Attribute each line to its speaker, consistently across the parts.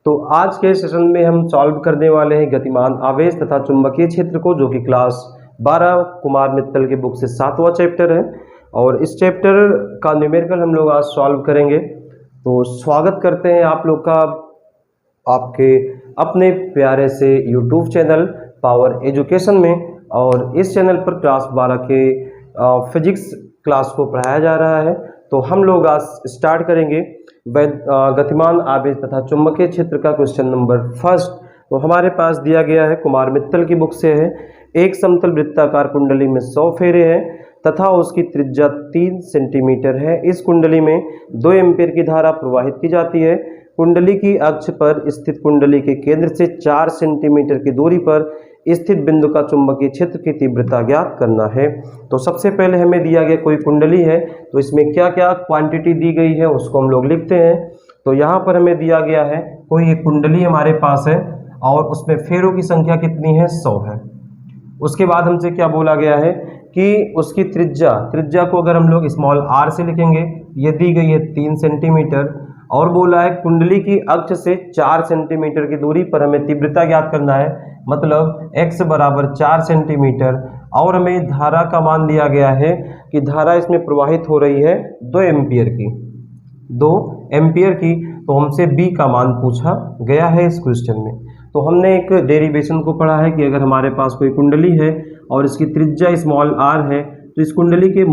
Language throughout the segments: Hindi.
Speaker 1: तो आज के सेशन में हम सॉल्व करने वाले हैं गतिमान आवेश तथा चुंबकीय क्षेत्र को, जो कि क्लास 12 कुमार मित्तल की बुक से 7वां चैप्टर है। और इस चैप्टर का न्यूमेरिकल हम लोग आज सॉल्व करेंगे। तो स्वागत करते हैं आप लोग का आपके अपने प्यारे से यूट्यूब चैनल पावर एजुकेशन में। और इस चैनल पर क्लास 12 के फिजिक्स क्लास को पढ़ाया जा रहा है। तो हम लोग आज स्टार्ट करेंगे गतिमान आवेश तथा चुंबकीय क्षेत्र का क्वेश्चन नंबर फर्स्ट। तो हमारे पास दिया गया है, कुमार मित्तल की बुक से है। एक समतल वृत्ताकार कुंडली में 100 फेरे हैं तथा उसकी त्रिज्या 3 सेंटीमीटर है। इस कुंडली में 2 एम्पीयर की धारा प्रवाहित की जाती है। कुंडली की अक्ष पर स्थित कुंडली के केंद्र से 4 सेंटीमीटर की दूरी पर स्थित बिंदु का चुंबकीय क्षेत्र की तीव्रता ज्ञात करना है। तो सबसे पहले हमें दिया गया कोई कुंडली है, तो इसमें क्या क्या क्वांटिटी दी गई है उसको हम लोग लिखते हैं। तो यहाँ पर हमें दिया गया है कोई एक कुंडली हमारे पास है और उसमें फेरों की संख्या कितनी है, 100 है। उसके बाद हमसे क्या बोला गया है कि उसकी त्रिज्या को अगर हम लोग स्मॉल r से लिखेंगे, ये दी गई है 3 सेंटीमीटर। और बोला है कुंडली की अक्ष से 4 सेंटीमीटर की दूरी पर हमें तीव्रता ज्ञात करना है, मतलब x बराबर 4 सेंटीमीटर। और हमें धारा का मान दिया गया है कि धारा इसमें प्रवाहित हो रही है 2 एम्पियर की। तो हमसे b का मान पूछा गया है इस क्वेश्चन में। तो हमने एक डेरिवेशन को पढ़ा है कि अगर हमारे पास कोई कुंडली है और इसकी त्रिज्या स्मॉल r है, तो इस कुंडली के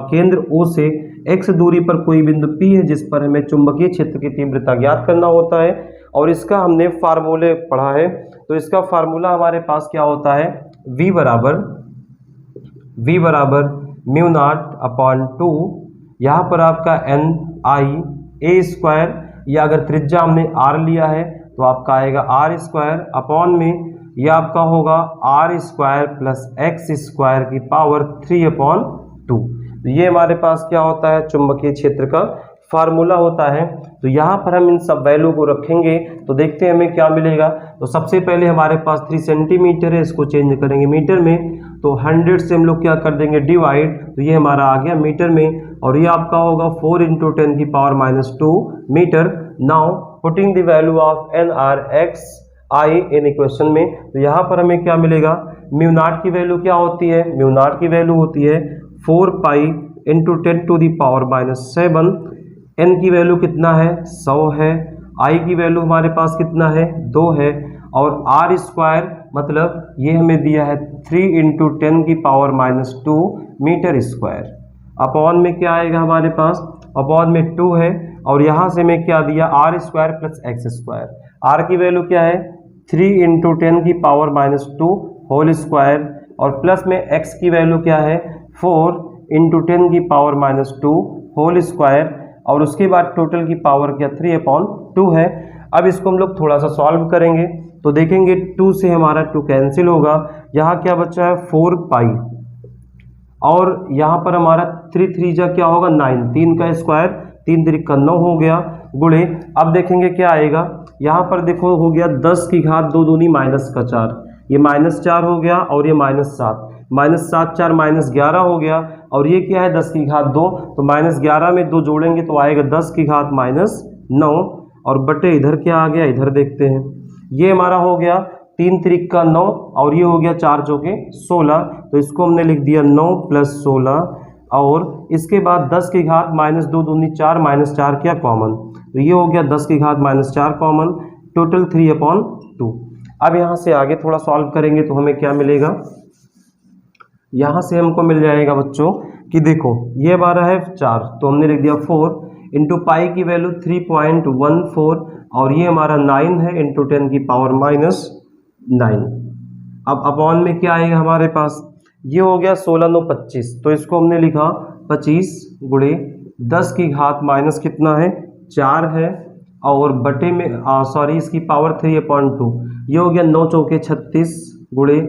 Speaker 1: केंद्र O से x दूरी पर कोई बिंदु P है जिस पर हमें चुंबकीय क्षेत्र की तीव्रता ज्ञात करना होता है। और इसका हमने फार्मूले पढ़ा है। तो इसका फार्मूला हमारे पास क्या होता है, v बराबर म्यू नॉट अपॉन 2। यहाँ पर आपका NIA², या अगर त्रिज्या हमने r लिया है तो आपका आएगा r² अपॉन में यह आपका होगा r² प्लस x² की पावर 3/2। तो ये हमारे पास क्या होता है, चुंबकीय क्षेत्र का फार्मूला होता है। तो यहाँ पर हम इन सब वैल्यू को रखेंगे तो देखते हैं हमें क्या मिलेगा। तो सबसे पहले हमारे पास 3 सेंटीमीटर है, इसको चेंज करेंगे मीटर में। तो 100 से हम लोग क्या कर देंगे, डिवाइड। तो ये हमारा आ गया मीटर में, और ये आपका होगा 4 × 10⁻²मीटर। Now putting the value of NRXI in equation में। तो यहाँ पर हमें क्या मिलेगा, म्यू नॉट की वैल्यू क्या होती है, म्यू नॉट की वैल्यू होती है 4 पाई × 10⁻⁷। n की वैल्यू कितना है, 100 है। i की वैल्यू हमारे पास कितना है, 2 है। और r² मतलब ये हमें दिया है 3 × 10⁻² मीटर स्क्वायर। अपॉन में क्या आएगा हमारे पास, अपॉन में 2 है। और यहाँ से मैं क्या दिया, r² प्लस x²। r की वैल्यू क्या है, 3 × 10⁻² होल स्क्वायर। और प्लस में x की वैल्यू क्या है, 4 × 10⁻² होल स्क्वायर। और उसके बाद टोटल की पावर क्या, 3/2 है। अब इसको हम लोग थोड़ा सा सॉल्व करेंगे तो देखेंगे 2 से हमारा 2 कैंसिल होगा। यहाँ क्या बचा है, 4 पाई। और यहाँ पर हमारा 3 3 जा क्या होगा, 9। 3 का स्क्वायर 3 3 का 9 हो गया, गुणे। अब देखेंगे क्या आएगा, यहाँ पर देखो हो गया 10 की घात 2 दूनी -4। ये -4 हो गया और ये -7। -7 4 -11 हो गया। और ये क्या है, 10 की घात 2। तो -11 में 2 जोड़ेंगे तो आएगा 10 की घात -9। और बटे इधर क्या आ गया, इधर देखते हैं। ये हमारा हो गया 3 3 का 9, और ये हो गया 4 चौके 16। तो इसको हमने लिख दिया 9 + 16। और इसके बाद 10 की घात -2 दूनी 4, -4 क्या कॉमन, तो ये हो गया 10 की घात -4 कॉमन, टोटल 3/2। अब यहाँ से आगे थोड़ा सॉल्व करेंगे तो हमें क्या मिलेगा, यहाँ से हमको मिल जाएगा बच्चों कि देखो ये हमारा है 4, तो हमने लिख दिया 4 × पाई की वैल्यू 3.14। और ये हमारा 9 है × 10⁻⁹। अब अपॉन में क्या आएगा हमारे पास, ये हो गया 16 9 25। तो इसको हमने लिखा 25 × 10 की घात माइनस कितना है, 4 है। और बटे में इसकी पावर 3/2। ये हो गया 9 चौके 36 ×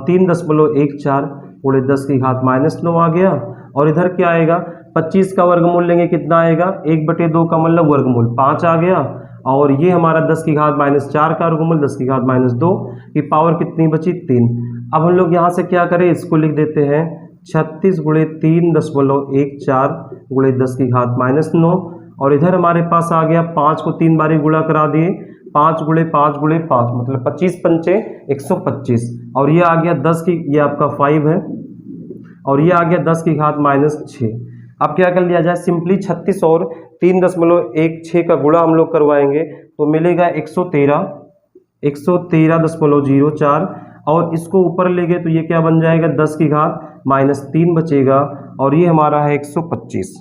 Speaker 1: 3.14 × 10 की घात -9 आ गया। और इधर क्या आएगा, 25 का वर्गमूल लेंगे कितना आएगा, 1/2 का मतलब वर्गमूल 5 आ गया। और ये हमारा 10 की घात -4 का वर्गमूल 10 की घात -2 की पावर कितनी बची, 3। अब हम लोग यहाँ से क्या करें, इसको लिख देते हैं 36 × 3.14 × 10 की घात -9। और इधर हमारे पास आ गया 5 को 3 बारी गुणा करा दिए, 5 गुणे 5 गुणे 5 मतलब 25 पंचे 125, और ये आ गया 10 की, ये आपका 5 है, और ये आ गया 10 की घात -6। अब क्या कर लिया जाए, सिंपली 36 और 3.16 का गुणा हम लोग करवाएंगे तो मिलेगा 113.04, और इसको ऊपर ले गए तो ये क्या बन जाएगा, 10 की घात -3 बचेगा, और ये हमारा है 125।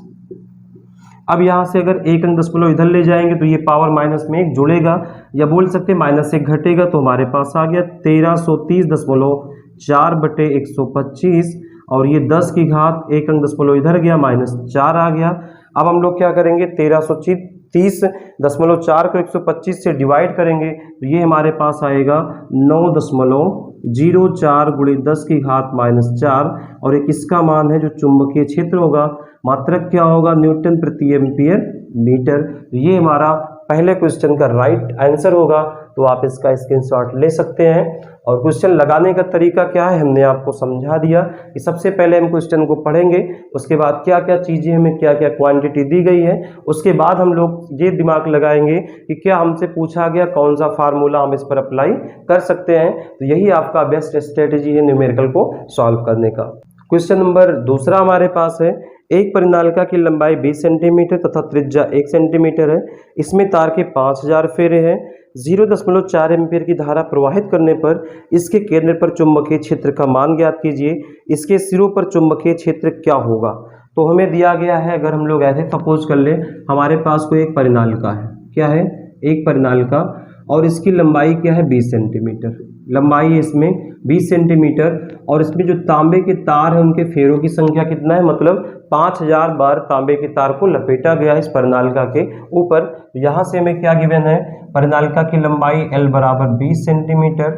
Speaker 1: अब यहाँ से अगर एक अंक दशमलव इधर ले जाएंगे तो ये पावर माइनस में 1 जुड़ेगा, या बोल सकते -1 घटेगा, तो हमारे पास आ गया 1330.4/125, और ये 10 की घात एक अंक दशमलव इधर गया -4 आ गया। अब हम लोग क्या करेंगे, 1330.4 को 125 से डिवाइड करेंगे तो ये हमारे पास आएगा 9.04 गुणे 10 की घात -4, और एक इसका मान है जो चुंबकीय क्षेत्र होगा, मात्रक क्या होगा, न्यूटन प्रति एम्पियर मीटर। तो ये हमारा पहले क्वेश्चन का राइट आंसर होगा, तो आप इसका स्क्रीनशॉट ले सकते हैं। और क्वेश्चन लगाने का तरीका क्या है हमने आपको समझा दिया कि सबसे पहले हम क्वेश्चन को पढ़ेंगे, उसके बाद क्या क्या चीज़ें हमें क्या क्या क्वांटिटी दी गई है, उसके बाद हम लोग ये दिमाग लगाएंगे कि क्या हमसे पूछा गया, कौन सा फार्मूला हम इस पर अप्लाई कर सकते हैं। तो यही आपका बेस्ट स्ट्रेटेजी है न्यूमेरिकल को सॉल्व करने का। क्वेश्चन नंबर दूसरा हमारे पास है, एक परिनालिका की लंबाई 20 सेंटीमीटर तथा त्रिज्या 1 सेंटीमीटर है, इसमें तार के 5000 फेरे हैं, 0.4 एम्पीयर की धारा प्रवाहित करने पर इसके केंद्र पर चुंबकीय क्षेत्र का मान ज्ञात कीजिए, इसके सिरों पर चुंबकीय क्षेत्र क्या होगा। तो हमें दिया गया है, अगर हम लोग ऐसे सपोज कर ले, हमारे पास कोई एक परिनालिका है, क्या है, एक परिनालिका, और इसकी लंबाई क्या है, 20 सेंटीमीटर लंबाई है इसमें 20 सेंटीमीटर, और इसमें जो तांबे के तार हैं उनके फेरों की संख्या कितना है, मतलब 5000 बार तांबे के तार को लपेटा गया है इस परिनालिका के ऊपर। यहाँ से हमें क्या गिवन है, परिनालिका की लंबाई L बराबर 20 सेंटीमीटर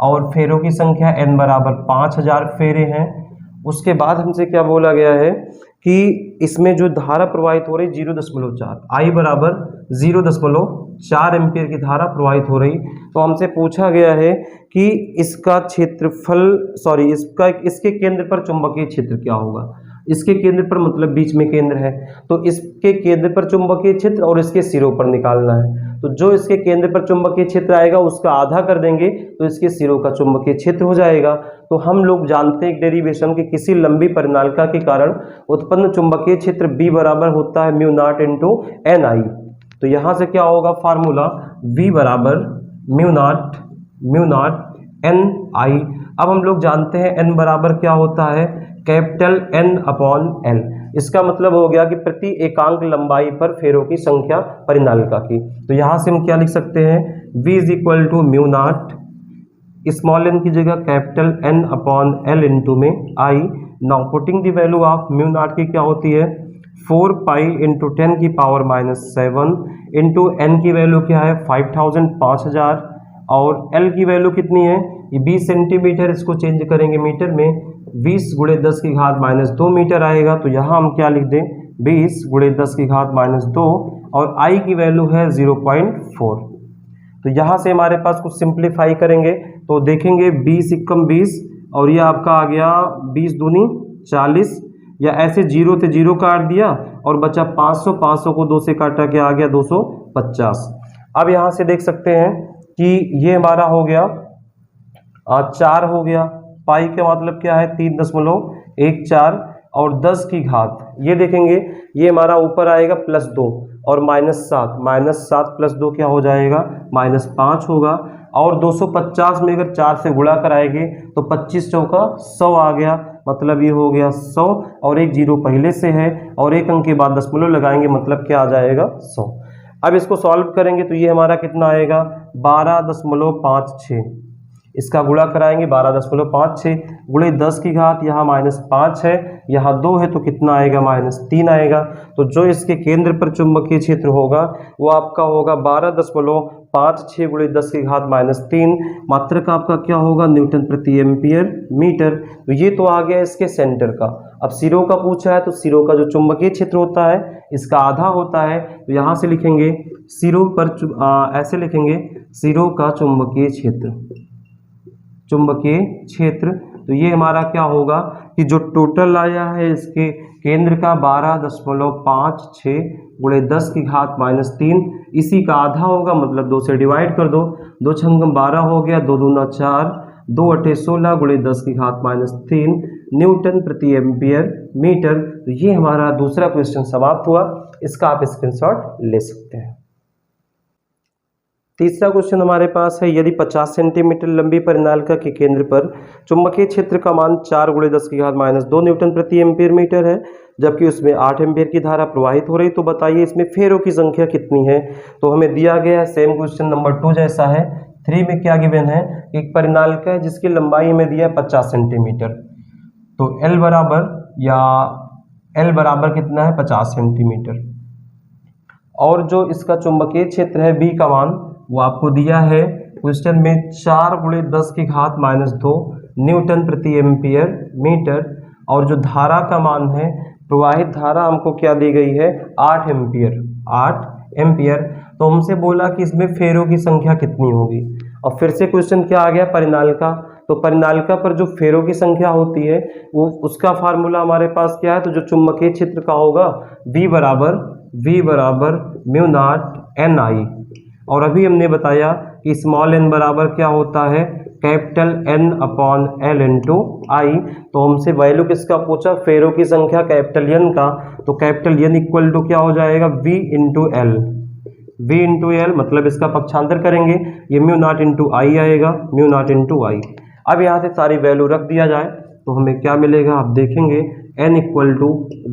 Speaker 1: और फेरों की संख्या N बराबर 5000 फेरे हैं। उसके बाद हमसे क्या बोला गया है कि इसमें जो धारा प्रवाहित हो रही 0.4, I बराबर 0.4 एम्पीयर की धारा प्रवाहित हो रही। तो हमसे पूछा गया है कि इसका क्षेत्रफल इसके केंद्र पर चुंबकीय क्षेत्र क्या होगा। इसके केंद्र पर मतलब बीच में केंद्र है, तो इसके केंद्र पर चुंबकीय क्षेत्र और इसके सिरों पर निकालना है। तो जो इसके केंद्र पर चुंबकीय क्षेत्र आएगा उसका आधा कर देंगे तो इसके सिरों का चुंबकीय क्षेत्र हो जाएगा। तो हम लोग जानते हैं एक डेरिवेशन कि किसी लंबी परिनालिका के कारण उत्पन्न चुंबकीय क्षेत्र B बराबर होता है μ0 इंटू NI। तो यहाँ से क्या होगा फार्मूला, V बराबर म्यू नॉट NI। अब हम लोग जानते हैं N बराबर क्या होता है, कैपिटल N अपॉन L। इसका मतलब हो गया कि प्रति एकांक लंबाई पर फेरों की संख्या परिनालिका की। तो यहाँ से हम क्या लिख सकते हैं, V is equal to μ0 small n की जगह capital N upon L into में I। Now putting the value of μ0 की क्या होती है, 4 पाई इंटू 10 की पावर -7 इंटू N की वैल्यू क्या है 5000 और L की वैल्यू कितनी है, ये 20 सेंटीमीटर, इसको चेंज करेंगे मीटर में, 20 गुणे 10 की घात -2 मीटर आएगा। तो यहाँ हम क्या लिख दें, 20 गुणे 10 की घात -2 और I की वैल्यू है 0.4। तो यहाँ से हमारे पास कुछ सिंप्लीफाई करेंगे तो देखेंगे 20 एकम 20 और ये आपका आ गया 20 दूनी 40, या ऐसे 0 से 0 काट दिया और बचा 500 को 2 से काटा क्या आ गया 250। अब यहाँ से देख सकते हैं कि ये हमारा हो गया 4 हो गया, पाई का मतलब क्या है 3.14 और 10 की घात, ये देखेंगे ये हमारा ऊपर आएगा +2 और -7 + 2 क्या हो जाएगा -5 होगा। और 250 में अगर 4 से गुणा कराएंगे तो 25 चौका 100 आ गया, मतलब ये हो गया 100 और एक 0 पहले से है और एक अंक के बाद दशमलव लगाएंगे मतलब क्या आ जाएगा 100। अब इसको सॉल्व करेंगे तो ये हमारा कितना आएगा 12.56, इसका गुणा कराएंगे 12.56 गुणे 10 की घात, यहाँ -5 है यहाँ 2 है तो कितना आएगा -3 आएगा। तो जो इसके केंद्र पर चुंबकीय क्षेत्र होगा वो आपका होगा 12.56 गुणे 10 की घात -3, मात्रक आपका क्या होगा न्यूटन प्रति एम्पियर मीटर। तो ये तो आ गया इसके सेंटर का। अब सिरों का पूछा है तो सिरों का जो चुंबकीय क्षेत्र होता है इसका आधा होता है, तो यहाँ से लिखेंगे सिरों पर ऐसे लिखेंगे सिरों का चुंबकीय क्षेत्र। तो ये हमारा क्या होगा कि जो टोटल आया है इसके केंद्र का 12.56 गुणे 10 की घात -3, इसी का आधा होगा मतलब 2 से डिवाइड कर दो, 2 छंगम 12 हो गया, 2 दूना 4, 2 अठे 16 गुणे 10 की घात -3 न्यूटन प्रति एम्पियर मीटर। तो ये हमारा दूसरा क्वेश्चन समाप्त हुआ, इसका आप स्क्रीनशॉट ले सकते हैं। तीसरा क्वेश्चन हमारे पास है, यदि 50 सेंटीमीटर लंबी परिनालिका के केंद्र पर चुंबकीय क्षेत्र का मान 4 गुणे 10 की घात -2 न्यूटन प्रति एम्पीयर मीटर है, जबकि उसमें 8 एम्पीयर की धारा प्रवाहित हो रही, तो बताइए इसमें फेरों की संख्या कितनी है। तो हमें दिया गया है सेम क्वेश्चन नंबर 2 जैसा है। 3 में क्या गिवन है, एक परिनालिका है जिसकी लंबाई में दिया है 50 सेंटीमीटर, तो L बराबर कितना है 50 सेंटीमीटर, और जो इसका चुंबकीय क्षेत्र है B का मान वो आपको दिया है क्वेश्चन में 4 गुणे 10 की घात -2 न्यूटन प्रति एम्पियर मीटर, और जो धारा का मान है, प्रवाहित धारा हमको क्या दी गई है 8 एम्पियर। तो हमसे बोला कि इसमें फेरों की संख्या कितनी होगी, और फिर से क्वेश्चन क्या आ गया परिनालिका, तो परिनालिका पर जो फेरों की संख्या होती है वो उसका फार्मूला हमारे पास क्या है, तो जो चुंबकीय क्षेत्र का होगा V बराबर म्यू नॉट NI, और अभी हमने बताया कि स्मॉल n बराबर क्या होता है capital N upon L into I. तो हमसे वैल्यू किसका पूछा, फेरों की संख्या कैपिटल N का, तो कैपिटल N इक्वल टू क्या हो जाएगा V इंटू एल, मतलब इसका पक्षांतर करेंगे ये म्यू नॉट इंटू आई आएगा, म्यू नॉट इंटू आई। अब यहाँ से सारी वैल्यू रख दिया जाए तो हमें क्या मिलेगा, आप देखेंगे n इक्वल टू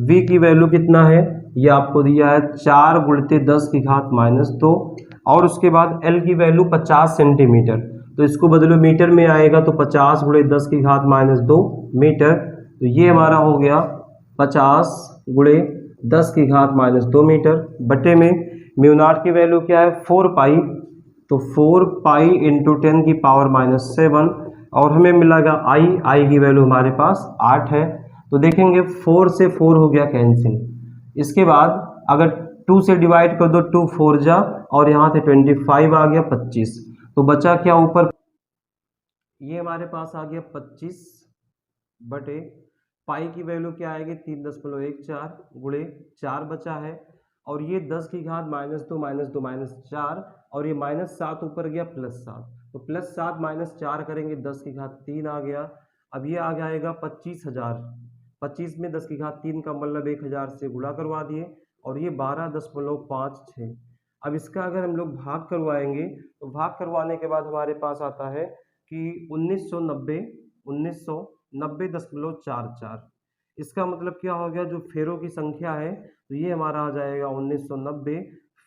Speaker 1: V की वैल्यू कितना है, ये आपको दिया है 4 गुणित 10 की घात -2, और उसके बाद L की वैल्यू 50 सेंटीमीटर, तो इसको बदलो मीटर में आएगा, तो 50 गुणे 10 की घात -2 मीटर। तो ये हमारा हो गया 50 गुणे 10 की घात -2 मीटर, बटे में म्यू नॉट की वैल्यू क्या है 4 पाई, तो 4 पाई इंटू 10 की पावर -7, और हमें मिलेगा आई की वैल्यू हमारे पास 8 है। तो देखेंगे 4 से 4 हो गया कैंसिल, इसके बाद अगर 2 से डिवाइड कर दो 2 4 जा, और यहाँ से 25 आ गया 25, तो बचा क्या ऊपर, ये हमारे पास आ गया 25 बटे पाई की वैल्यू क्या आएगी 3.14 गुणे 4 बचा है, और ये 10 की घात -2 -4, और ये -7 ऊपर गया +7, तो +7 -4 करेंगे 10 की घात 3 आ गया। अब ये आ जाएगा 25,000, 25 में 10 की घात 3 का मतलब 1000 से गुणा करवा दिए, और ये 12.56। अब इसका अगर हम लोग भाग करवाएंगे तो भाग करवाने के बाद हमारे पास आता है कि 1990.44। इसका मतलब क्या हो गया, जो फेरों की संख्या है तो ये हमारा आ जाएगा 1990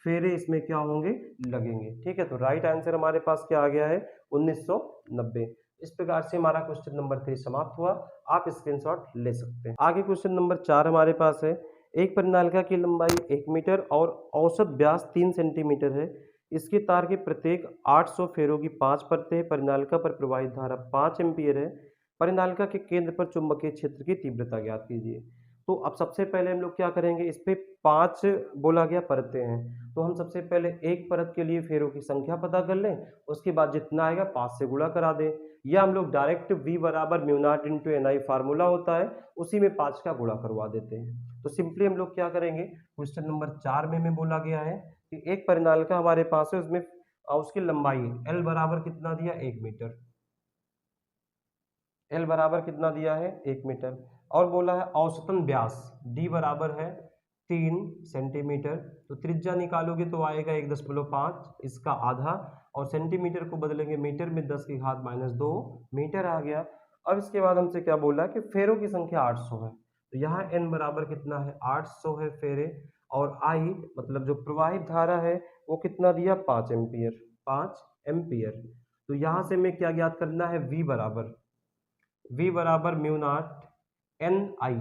Speaker 1: फेरे इसमें क्या होंगे लगेंगे। ठीक है, तो राइट आंसर हमारे पास क्या आ गया है 1990। इस प्रकार से हमारा क्वेश्चन नंबर 3 समाप्त हुआ, आप स्क्रीनशॉट ले सकते हैं। आगे क्वेश्चन नंबर 4 हमारे पास है, एक परिनालिका की लंबाई 1 मीटर और औसत व्यास 3 सेंटीमीटर है, इसके तार के प्रत्येक 800 फेरों की 5 परतें हैं, परिनालिका पर प्रवाहित धारा 5 एम्पीयर है, परिनालिका के केंद्र पर चुंबकीय क्षेत्र की तीव्रता ज्ञात कीजिए। तो अब सबसे पहले हम लोग क्या करेंगे, इस पे 5 बोला गया परतें हैं, तो हम सबसे पहले एक परत के लिए फेरों की संख्या पता कर लें, उसके बाद जितना आएगा 5 से गुणा करा दें, या हम लोग डायरेक्ट V बराबर mu naught into NI formula होता है उसी में 5 का गुणा करवा देते हैं। तो सिंपली हम लोग क्या करेंगे, क्वेश्चन नंबर 4 में बोला गया है कि एक परिनालिका हमारे पास है, उसमें उसकी लंबाई L बराबर कितना दिया 1 मीटर, L बराबर कितना दिया है 1 मीटर, और बोला है औसतन व्यास D बराबर है 3 सेंटीमीटर, तो त्रिज्या निकालोगे तो आएगा 1.5, इसका आधा, और सेंटीमीटर को बदलेंगे मीटर में 10 की घात -2 मीटर आ गया। अब इसके बाद हमसे क्या बोला कि फेरों की संख्या 800 है, तो यहाँ n बराबर कितना है 800 है फेरे, और I मतलब जो प्रवाहित धारा है वो कितना दिया 5 एम्पियर। तो यहाँ से हमें क्या ज्ञात करना है, V बराबर म्यू नॉट NI,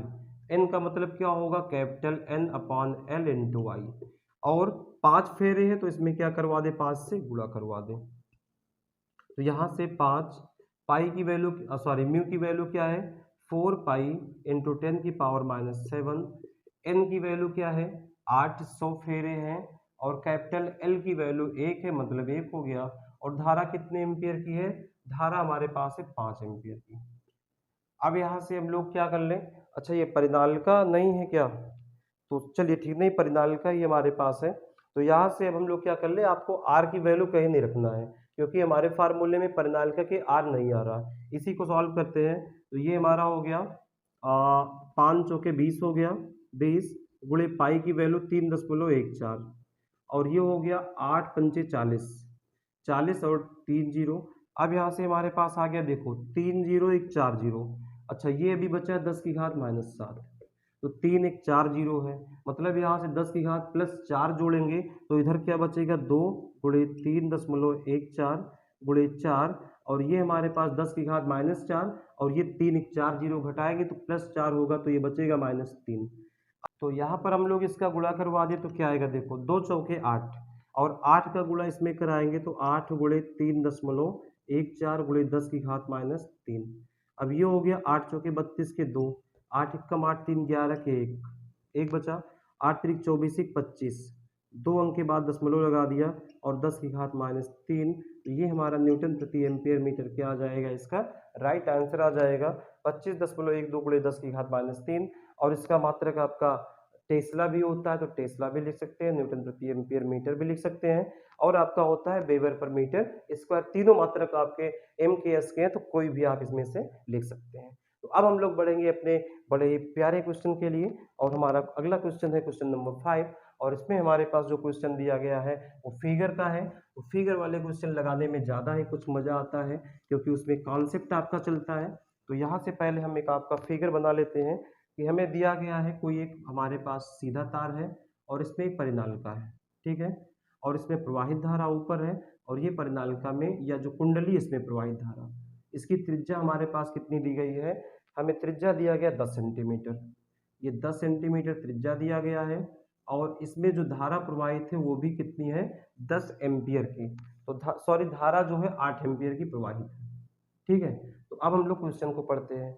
Speaker 1: N का मतलब क्या होगा capital N upon L into I, और 5 फेरे हैं तो इसमें क्या करवा दे 5 से गुणा करवा दे, तो यहाँ से 5 पाई की वैल्यू म्यू की वैल्यू क्या है 4 पाई इंटू 10 की पावर -7, N की वैल्यू क्या है 800 फेरे हैं, और कैपिटल L की वैल्यू 1 है मतलब 1 हो गया, और धारा कितने एम्पियर की है, धारा हमारे पास है 5 एम्पियर की। अब यहाँ से हम लोग क्या कर लें, अच्छा ये परिनालिका नहीं है क्या, तो चलिए ठीक नहीं, परिनालिका ही हमारे पास है। तो यहाँ से अब हम लोग क्या कर ले, आपको आर की वैल्यू कहीं नहीं रखना है, क्योंकि हमारे फार्मूले में परिनालिका के आर नहीं आ रहा। इसी को सॉल्व करते हैं। तो ये हमारा हो गया 5 चौके 20 हो गया, 20 गुणे पाई की वैल्यू 3.14, और ये हो गया 8×5 = 40, 40 और 3 जीरो। अब यहाँ से हमारे पास आ गया, देखो 3 जीरो 1 4 जीरो। अच्छा ये अभी बचा है 10⁻⁻7, तो 3 1 4 जीरो है, मतलब यहाँ से 10⁻+4 जोड़ेंगे तो इधर क्या बचेगा, 2 गुणे 3.14 गुणे 4, और ये हमारे पास 10⁻⁻4, और ये 3 1 4 जीरो घटाएंगे तो +4 होगा, तो ये बचेगा -3। तो यहाँ पर हम लोग इसका गुणा करवा दें तो क्या आएगा, देखो 2 चौके 8, और 8 का गुणा इसमें कराएंगे तो 8 गुणे 3.14 गुणे 10⁻³ अब ये हो गया 8 चौके 32 के 2, 8 एकम 8 3 11 के 1 बचा, 8 3 24 1 25, 2 अंक के बाद दशमलव लगा दिया और 10⁻³ ये हमारा न्यूटन प्रति एम्पियर मीटर क्या आ जाएगा, इसका राइट आंसर आ जाएगा 25.12 गुणे 10⁻³ और इसका मात्रक आपका टेस्ला भी होता है, तो टेस्ला भी लिख सकते हैं, न्यूटन प्रति एम्पियर मीटर भी लिख सकते हैं, और आपका होता है वेबर पर मीटर स्क्वायर। तीनों मात्रक आपके एम के एस के हैं, तो कोई भी आप इसमें से लिख सकते हैं। तो अब हम लोग बढ़ेंगे अपने बड़े ही प्यारे क्वेश्चन के लिए, और हमारा अगला क्वेश्चन है क्वेश्चन नंबर 5, और इसमें हमारे पास जो क्वेश्चन दिया गया है वो फिगर का है। तो फिगर वाले क्वेश्चन लगाने में ज़्यादा ही कुछ मज़ा आता है, क्योंकि उसमें कॉन्सेप्ट आपका चलता है। तो यहाँ से पहले हम एक आपका फिगर बना लेते हैं कि हमें दिया गया है कोई एक हमारे पास सीधा तार है, और इसमें एक परिनालिका है, ठीक है, और इसमें प्रवाहित धारा ऊपर है, और ये परिनालिका में या जो कुंडली इसमें प्रवाहित धारा, इसकी त्रिज्या हमारे पास कितनी दी गई है, हमें त्रिज्या दिया गया 10 सेंटीमीटर, ये 10 सेंटीमीटर त्रिज्या दिया गया है, और इसमें जो धारा प्रवाहित है वो भी कितनी है, 10 एम्पियर की, तो सॉरी धारा जो है 8 एम्पियर की प्रवाहित है, ठीक है। तो अब हम लोग क्वेश्चन को पढ़ते हैं।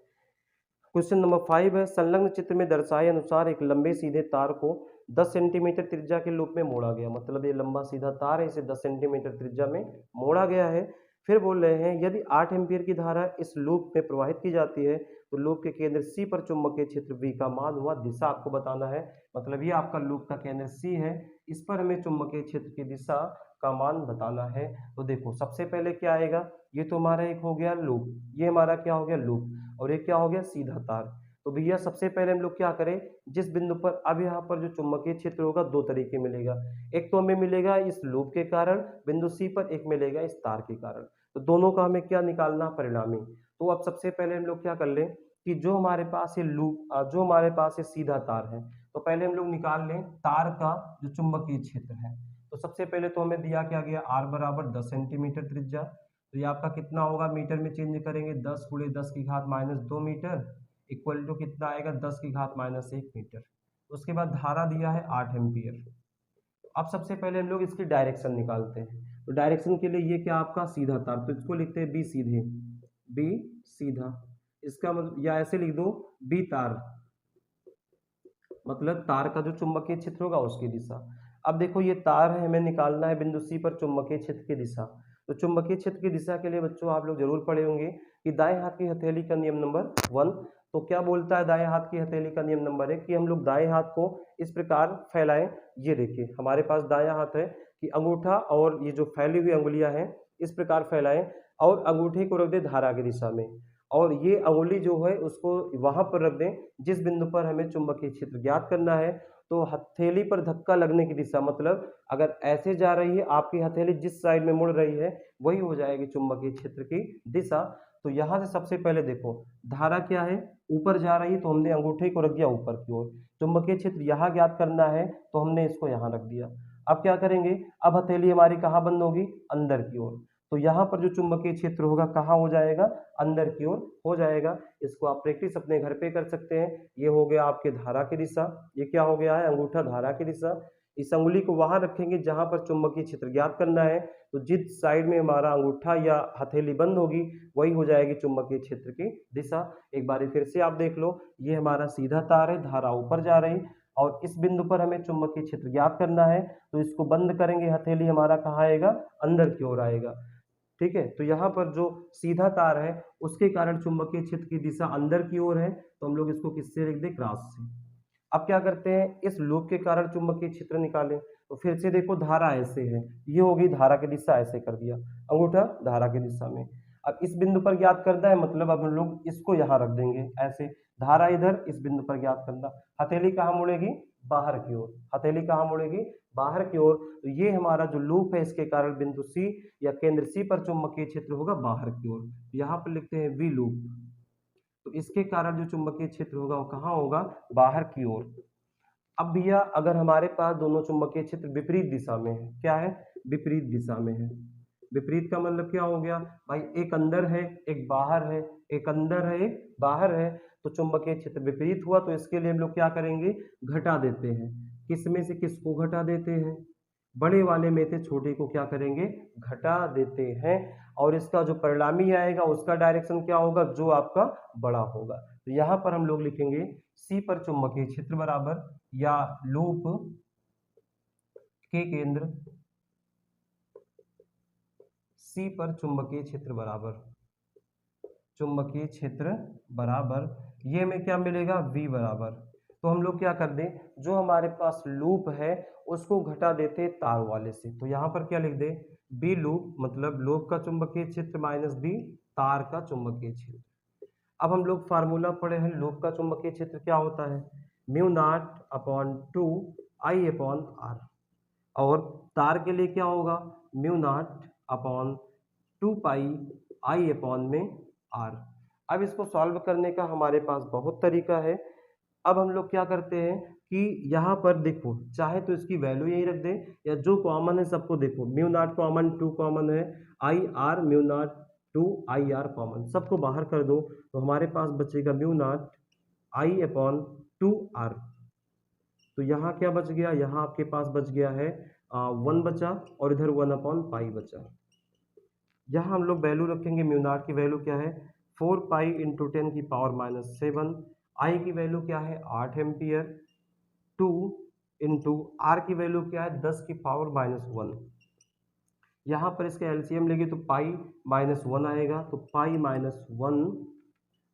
Speaker 1: क्वेश्चन नंबर 5 है, संलग्न चित्र में दर्शाए अनुसार एक लंबे सीधे तार को 10 सेंटीमीटर त्रिज्या के लूप में मोड़ा गया, मतलब ये लंबा सीधा तार है, इसे 10 सेंटीमीटर त्रिज्या में मोड़ा गया है। फिर बोल रहे हैं यदि 8 एम्पीयर की धारा इस लूप में प्रवाहित की जाती है तो लूप के केंद्र सी पर चुंबकीय क्षेत्र V का मान हुआ दिशा आपको बताना है, मतलब ये आपका लूप का केंद्र सी है, इस पर हमें चुंबकीय क्षेत्र की दिशा का मान बताना है। तो देखो सबसे पहले क्या आएगा, ये तो हमारा एक हो गया लूप, ये हमारा क्या हो गया लूप, और ये क्या हो गया सीधा तार। तो भैया सबसे पहले हम लोग क्या करें, जिस बिंदु पर अब यहाँ पर जो चुंबकीय क्षेत्र होगा दो तरीके मिलेगा, एक तो हमें मिलेगा इस लूप के कारण बिंदु सी पर, एक मिलेगा इस तार के कारण, तो दोनों का हमें क्या निकालना परिणामी। तो अब सबसे पहले हम लोग क्या कर लें कि जो हमारे पास ये लूप जो हमारे पास ये सीधा तार है, तो पहले हम लोग निकाल लें तार का जो चुंबकीय क्षेत्र है। तो सबसे पहले तो हमें दिया क्या गया, आर बराबर 10 सेंटीमीटर त्रिज्या, तो ये आपका कितना होगा, मीटर में चेंज करेंगे 10 गुणे 10⁻⁻2 मीटर इक्वल टू कितना आएगा 10⁻⁻1 मीटर। उसके बाद धारा दिया है 8 एम्पियर। अब सबसे पहले हम लोग इसकी डायरेक्शन निकालते हैं। तो डायरेक्शन के लिए ये क्या आपका सीधा तार, तो इसको लिखते हैं बी सीधे, बी सीधा, इसका मतलब या ऐसे लिख दो बी तार, मतलब तार का जो चुंबकीय क्षेत्र होगा उसकी दिशा। अब देखो ये तार है, हमें निकालना है बिंदु सी पर चुंबकीय क्षेत्र की दिशा। तो चुंबकीय क्षेत्र की दिशा के लिए बच्चों आप लोग जरूर पढ़े होंगे कि दाएं हाथ की हथेली का नियम नंबर 1। तो क्या बोलता है दाएं हाथ की हथेली का नियम नंबर 1 कि हम लोग दाएं हाथ को इस प्रकार फैलाएं। ये देखिए हमारे पास दायां हाथ है कि अंगूठा और ये जो फैली हुई अंगुलियां हैं इस प्रकार फैलाएं, और अंगूठे को रख दे धारा की दिशा में, और ये अंगुली जो है उसको वहां पर रख दें जिस बिंदु पर हमें चुंबकीय क्षेत्र ज्ञात करना है। तो हथेली पर धक्का लगने की दिशा, मतलब अगर ऐसे जा रही है आपकी हथेली जिस साइड में मुड़ रही है वही हो जाएगी चुंबकीय क्षेत्र की दिशा। तो यहाँ से सबसे पहले देखो धारा क्या है, ऊपर जा रही है, तो हमने अंगूठे को रख दिया ऊपर की ओर। चुंबकीय क्षेत्र यहाँ ज्ञात करना है तो हमने इसको यहाँ रख दिया। अब क्या करेंगे, अब हथेली हमारी कहाँ बंद होगी, अंदर की ओर। तो यहाँ पर जो चुंबकीय क्षेत्र होगा कहाँ हो जाएगा, अंदर की ओर हो जाएगा। इसको आप प्रैक्टिस अपने घर पे कर सकते हैं। ये हो गया आपके धारा की दिशा, ये क्या हो गया है अंगूठा धारा की दिशा। इस अंगुली को वहां रखेंगे जहां पर चुंबकीय क्षेत्र ज्ञात करना है, तो जिस साइड में हमारा अंगूठा या हथेली बंद होगी वही हो जाएगी चुंबकीय क्षेत्र की दिशा। एक बार फिर से आप देख लो, ये हमारा सीधा तार है, धारा ऊपर जा रही, और इस बिंदु पर हमें चुंबकीय क्षेत्र ज्ञात करना है, तो इसको बंद करेंगे, हथेली हमारा कहाँ आएगा, अंदर की ओर आएगा। ठीक है, तो यहाँ पर जो सीधा तार है उसके कारण चुंबकीय क्षेत्र की दिशा अंदर की ओर है, तो हम लोग इसको किससे लिख दें, क्रॉस से। अब क्या करते हैं, इस लूप के कारण चुंबकीय क्षेत्र निकालें। तो फिर से देखो धारा ऐसे है, ये होगी धारा की दिशा, ऐसे कर दिया अंगूठा धारा की दिशा में। अब इस बिंदु पर ज्ञात करना है, मतलब अब हम लोग इसको यहाँ रख देंगे ऐसे, धारा इधर, इस बिंदु पर ज्ञात करना। हथेली कहाँ मुड़ेगी, बाहर की ओर, हथेली कहाँ मुड़ेगी, बाहर की ओर। तो ये हमारा जो लूप है, इसके कारण बिंदु सी या केंद्र सी पर चुंबकीय क्षेत्र होगा बाहर की ओर। यहाँ पर लिखते हैं वी लूप, तो इसके कारण जो चुंबकीय क्षेत्र होगा वो कहाँ होगा, बाहर की ओर। अब भैया अगर हमारे पास दोनों चुंबकीय क्षेत्र विपरीत दिशा में है, क्या है, विपरीत दिशा में है, विपरीत का मतलब क्या हो गया भाई, एक अंदर है एक बाहर है, एक अंदर है एक बाहर है, तो चुंबकीय क्षेत्र विपरीत हुआ। तो इसके लिए हम लोग क्या करेंगे, घटा देते हैं। किस में से किसको घटा देते हैं, बड़े वाले में से छोटे को क्या करेंगे, घटा देते हैं। और इसका जो परिणामी आएगा उसका डायरेक्शन क्या होगा, जो आपका बड़ा होगा। तो यहाँ पर हम लोग लिखेंगे सी पर चुंबकीय क्षेत्र बराबर, या लूप के केंद्र सी पर चुंबकीय क्षेत्र बराबर, चुंबकीय क्षेत्र बराबर, ये में क्या मिलेगा, v बराबर। तो हम लोग क्या कर दें, जो हमारे पास लूप है उसको घटा देते तार वाले से। तो यहाँ पर क्या लिख दे, बी लूप, मतलब लूप का चुंबकीय क्षेत्र माइनस बी तार का चुंबकीय क्षेत्र। अब हम लोग फार्मूला पढ़े हैं, लूप का चुंबकीय क्षेत्र क्या होता है, mu naught upon 2 I upon R, और तार के लिए क्या होगा, mu naught upon 2 pi I upon में आर। अब इसको सॉल्व करने का हमारे पास बहुत तरीका है। अब हम लोग क्या करते हैं कि यहाँ पर देखो, चाहे तो इसकी वैल्यू यही रख दें, या जो कॉमन है सबको देखो, म्यू नॉट कॉमन, 2 कॉमन है, I R mu naught 2 I R common, सबको बाहर कर दो। तो हमारे पास बचेगा mu naught I upon 2 R. तो यहाँ क्या बच गया, यहाँ आपके पास बच गया है 1 बचा, और इधर 1 अपॉन पाई बचा। यहाँ हम लोग वैल्यू रखेंगे, म्यू नॉट की वैल्यू क्या है, 4 पाई इंटू 10 की पावर माइनस 7, आई की वैल्यू क्या है 8 एम्पियर, 2 इंटू आर की वैल्यू क्या है 10 की पावर माइनस 1। यहाँ पर इसका एलसीएम लेंगे तो पाई माइनस 1 आएगा, तो पाई माइनस 1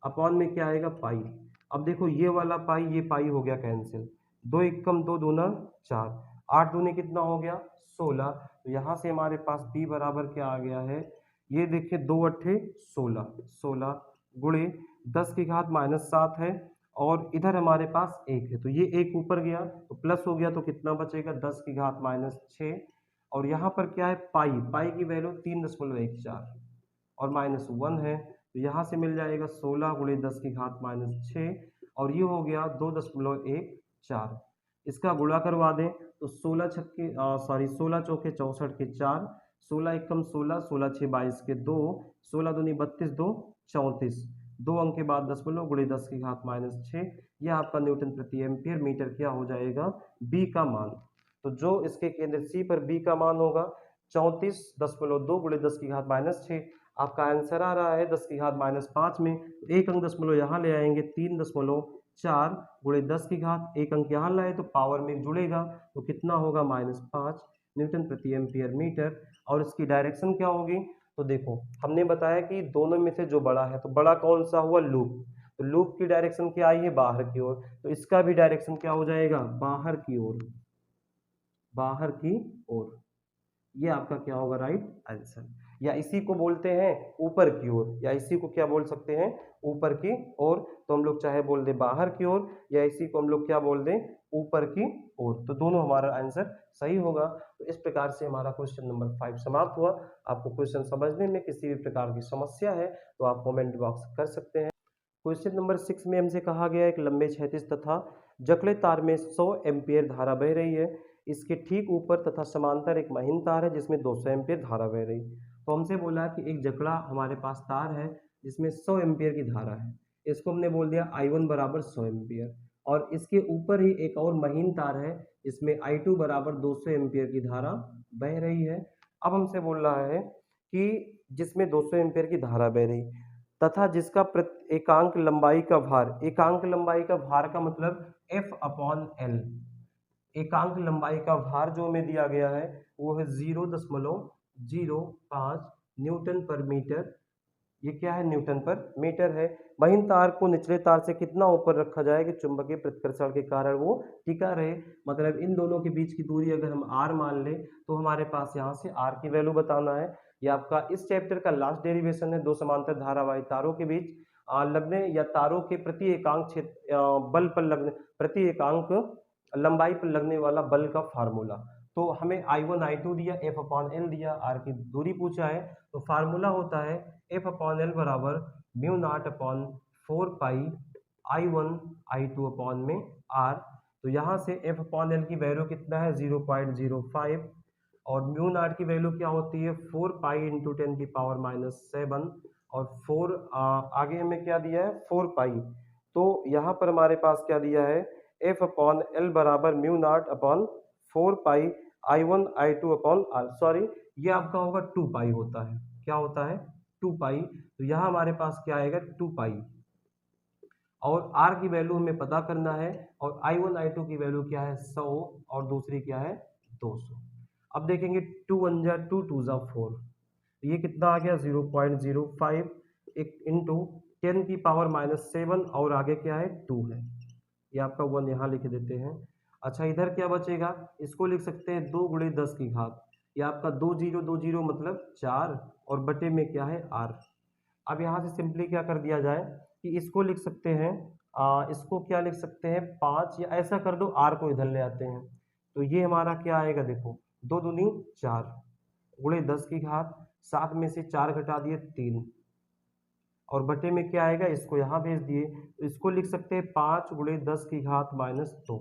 Speaker 1: अपॉन में क्या आएगा, पाई। अब देखो ये वाला पाई, ये पाई हो गया कैंसिल, 2 एकम 2 दूना 4, 8 दूनी कितना हो गया 16। तो यहाँ से हमारे पास बी बराबर क्या आ गया है, ये देखिए 2 अट्ठे 16, 16 गुणे 10 की घात माइनस 7 है, और इधर हमारे पास 1 है, तो ये 1 ऊपर गया तो प्लस हो गया, तो कितना बचेगा 10 की घात माइनस 6। और यहाँ पर क्या है, पाई, पाई की वैल्यू 3.14 और माइनस 1 है, तो यहाँ से मिल जाएगा 16 गुणे 10 की घात माइनस 6, और ये हो गया 2.14। इसका गुणा करवा दें तो 16 छक्के 16 चौके 64 के 4, 16 एकम 16, 16 छः 22 के 2, 16 दूनी 32, 2 34, 2 अंक के बाद दशमलव गुणे 10 की घात माइनस 6। यह आपका न्यूटन प्रति एम्पियर मीटर क्या हो जाएगा, बी का मान। तो जो इसके केंद्र सी पर बी का मान होगा 34.2 गुणे 10 की घात माइनस 6। आपका आंसर आ रहा है 10 की घात माइनस 5 में, एक अंक दशमलव यहाँ ले आएंगे, 3.4 गुणे 10 की घात, एक अंक यहाँ लाए तो पावर में जुड़ेगा, तो कितना होगा -5 न्यूटन प्रति एम्पियर मीटर। और इसकी डायरेक्शन क्या होगी, तो देखो हमने बताया कि दोनों में से जो बड़ा है, तो बड़ा कौन सा हुआ, लूप। तो लूप की डायरेक्शन क्या आई है, बाहर की ओर, तो इसका भी डायरेक्शन क्या हो जाएगा, बाहर की ओर, बाहर की ओर। ये आपका क्या होगा, राइट आंसर। या इसी को बोलते हैं ऊपर की ओर, या इसी को क्या बोल सकते हैं, ऊपर की ओर। तो हम लोग चाहे बोल दें बाहर की ओर, या इसी को हम लोग क्या बोल दें, ऊपर की ओर, तो दोनों हमारा आंसर सही होगा। तो इस प्रकार से हमारा क्वेश्चन नंबर 5 समाप्त हुआ। आपको क्वेश्चन समझने में किसी भी प्रकार की समस्या है तो आप कमेंट बॉक्स कर सकते हैं। क्वेश्चन नंबर 6 में हमसे कहा गया एक लंबे क्षैतिज तथा जकड़े तार में 100 एम्पियर धारा बह रही है। इसके ठीक ऊपर तथा समांतर एक महीन तार है जिसमें 200 एम्पियर धारा बह रही। तो हमसे बोला कि एक जकड़ा हमारे पास तार है जिसमें 100 एम्पियर की धारा है, इसको हमने बोल दिया I1 बराबर 100 एम्पियर, और इसके ऊपर ही एक और महीन तार है जिसमें I2 बराबर 200 एम्पियर की धारा बह रही है। अब हमसे बोल रहा है कि जिसमें 200 एम्पियर की धारा बह रही तथा जिसका एकांक लंबाई का भार, एकांक लंबाई का भार का मतलब F/L, एकांक लंबाई का भार जो हमें दिया गया है वो है 0.05 न्यूटन पर मीटर। ये क्या है, न्यूटन पर मीटर है। वहीं तार को निचले तार से कितना ऊपर रखा जाए कि चुंबकीय प्रतिकर्षण के कारण वो टिका रहे। मतलब इन दोनों के बीच की दूरी अगर हम r मान ले तो हमारे पास यहाँ से r की वैल्यू बताना है। ये आपका इस चैप्टर का लास्ट डेरिवेशन है। दो समांतर धारावाही तारों के बीच लगने या तारों के प्रति एकांक क्षेत्र बल पर लगने, प्रति एकांक लंबाई पर लगने वाला बल का फार्मूला। तो हमें I1 I2 दिया, F अपॉन एल दिया, r की दूरी पूछा है, तो फार्मूला होता है F अपॉन एल बराबर म्यू नॉट अपॉन 4 पाई I1 I2 अपॉन में r। तो यहाँ से F अपॉन एल की वैल्यू कितना है 0.05 और म्यू नॉट की वैल्यू क्या होती है 4 पाई इंटू 10 की पावर -7 और 4 आगे हमें क्या दिया है 4 पाई। तो यहाँ पर हमारे पास क्या दिया है F अपॉन एल बराबर म्यू नॉट अपॉन 4 पाई I1 I2 upon r। Sorry, ये आपका होगा 2 पाई होता है। क्या होता है 2 पाई। तो यहाँ हमारे पास क्या आएगा 2 पाई और r की वैल्यू हमें पता करना है और I1 I2 की वैल्यू क्या है 100 और दूसरी क्या है 200। अब देखेंगे 2 1 जा 2 2 जा 4, ये कितना आ गया 0.05 एक इंटू 10 की पावर -7 और आगे क्या है 2 है, ये आपका 1 यहाँ लिख देते हैं। अच्छा, इधर क्या बचेगा, इसको लिख सकते हैं 2 गुणे 10 की घात, ये आपका 2 0 2 0 मतलब 4 और बटे में क्या है r। अब यहाँ से सिंपली क्या कर दिया जाए कि इसको लिख सकते हैं इसको क्या लिख सकते हैं 5 या ऐसा कर दो r को इधर ले आते हैं। तो ये हमारा क्या आएगा देखो 2 दूनी 4 गुणे 10 की घात 7 में से 4 घटा दिए 3 और बटे में क्या आएगा इसको यहाँ भेज दिए। तो इसको लिख सकते हैं 5 गुणे 10 की घात -2।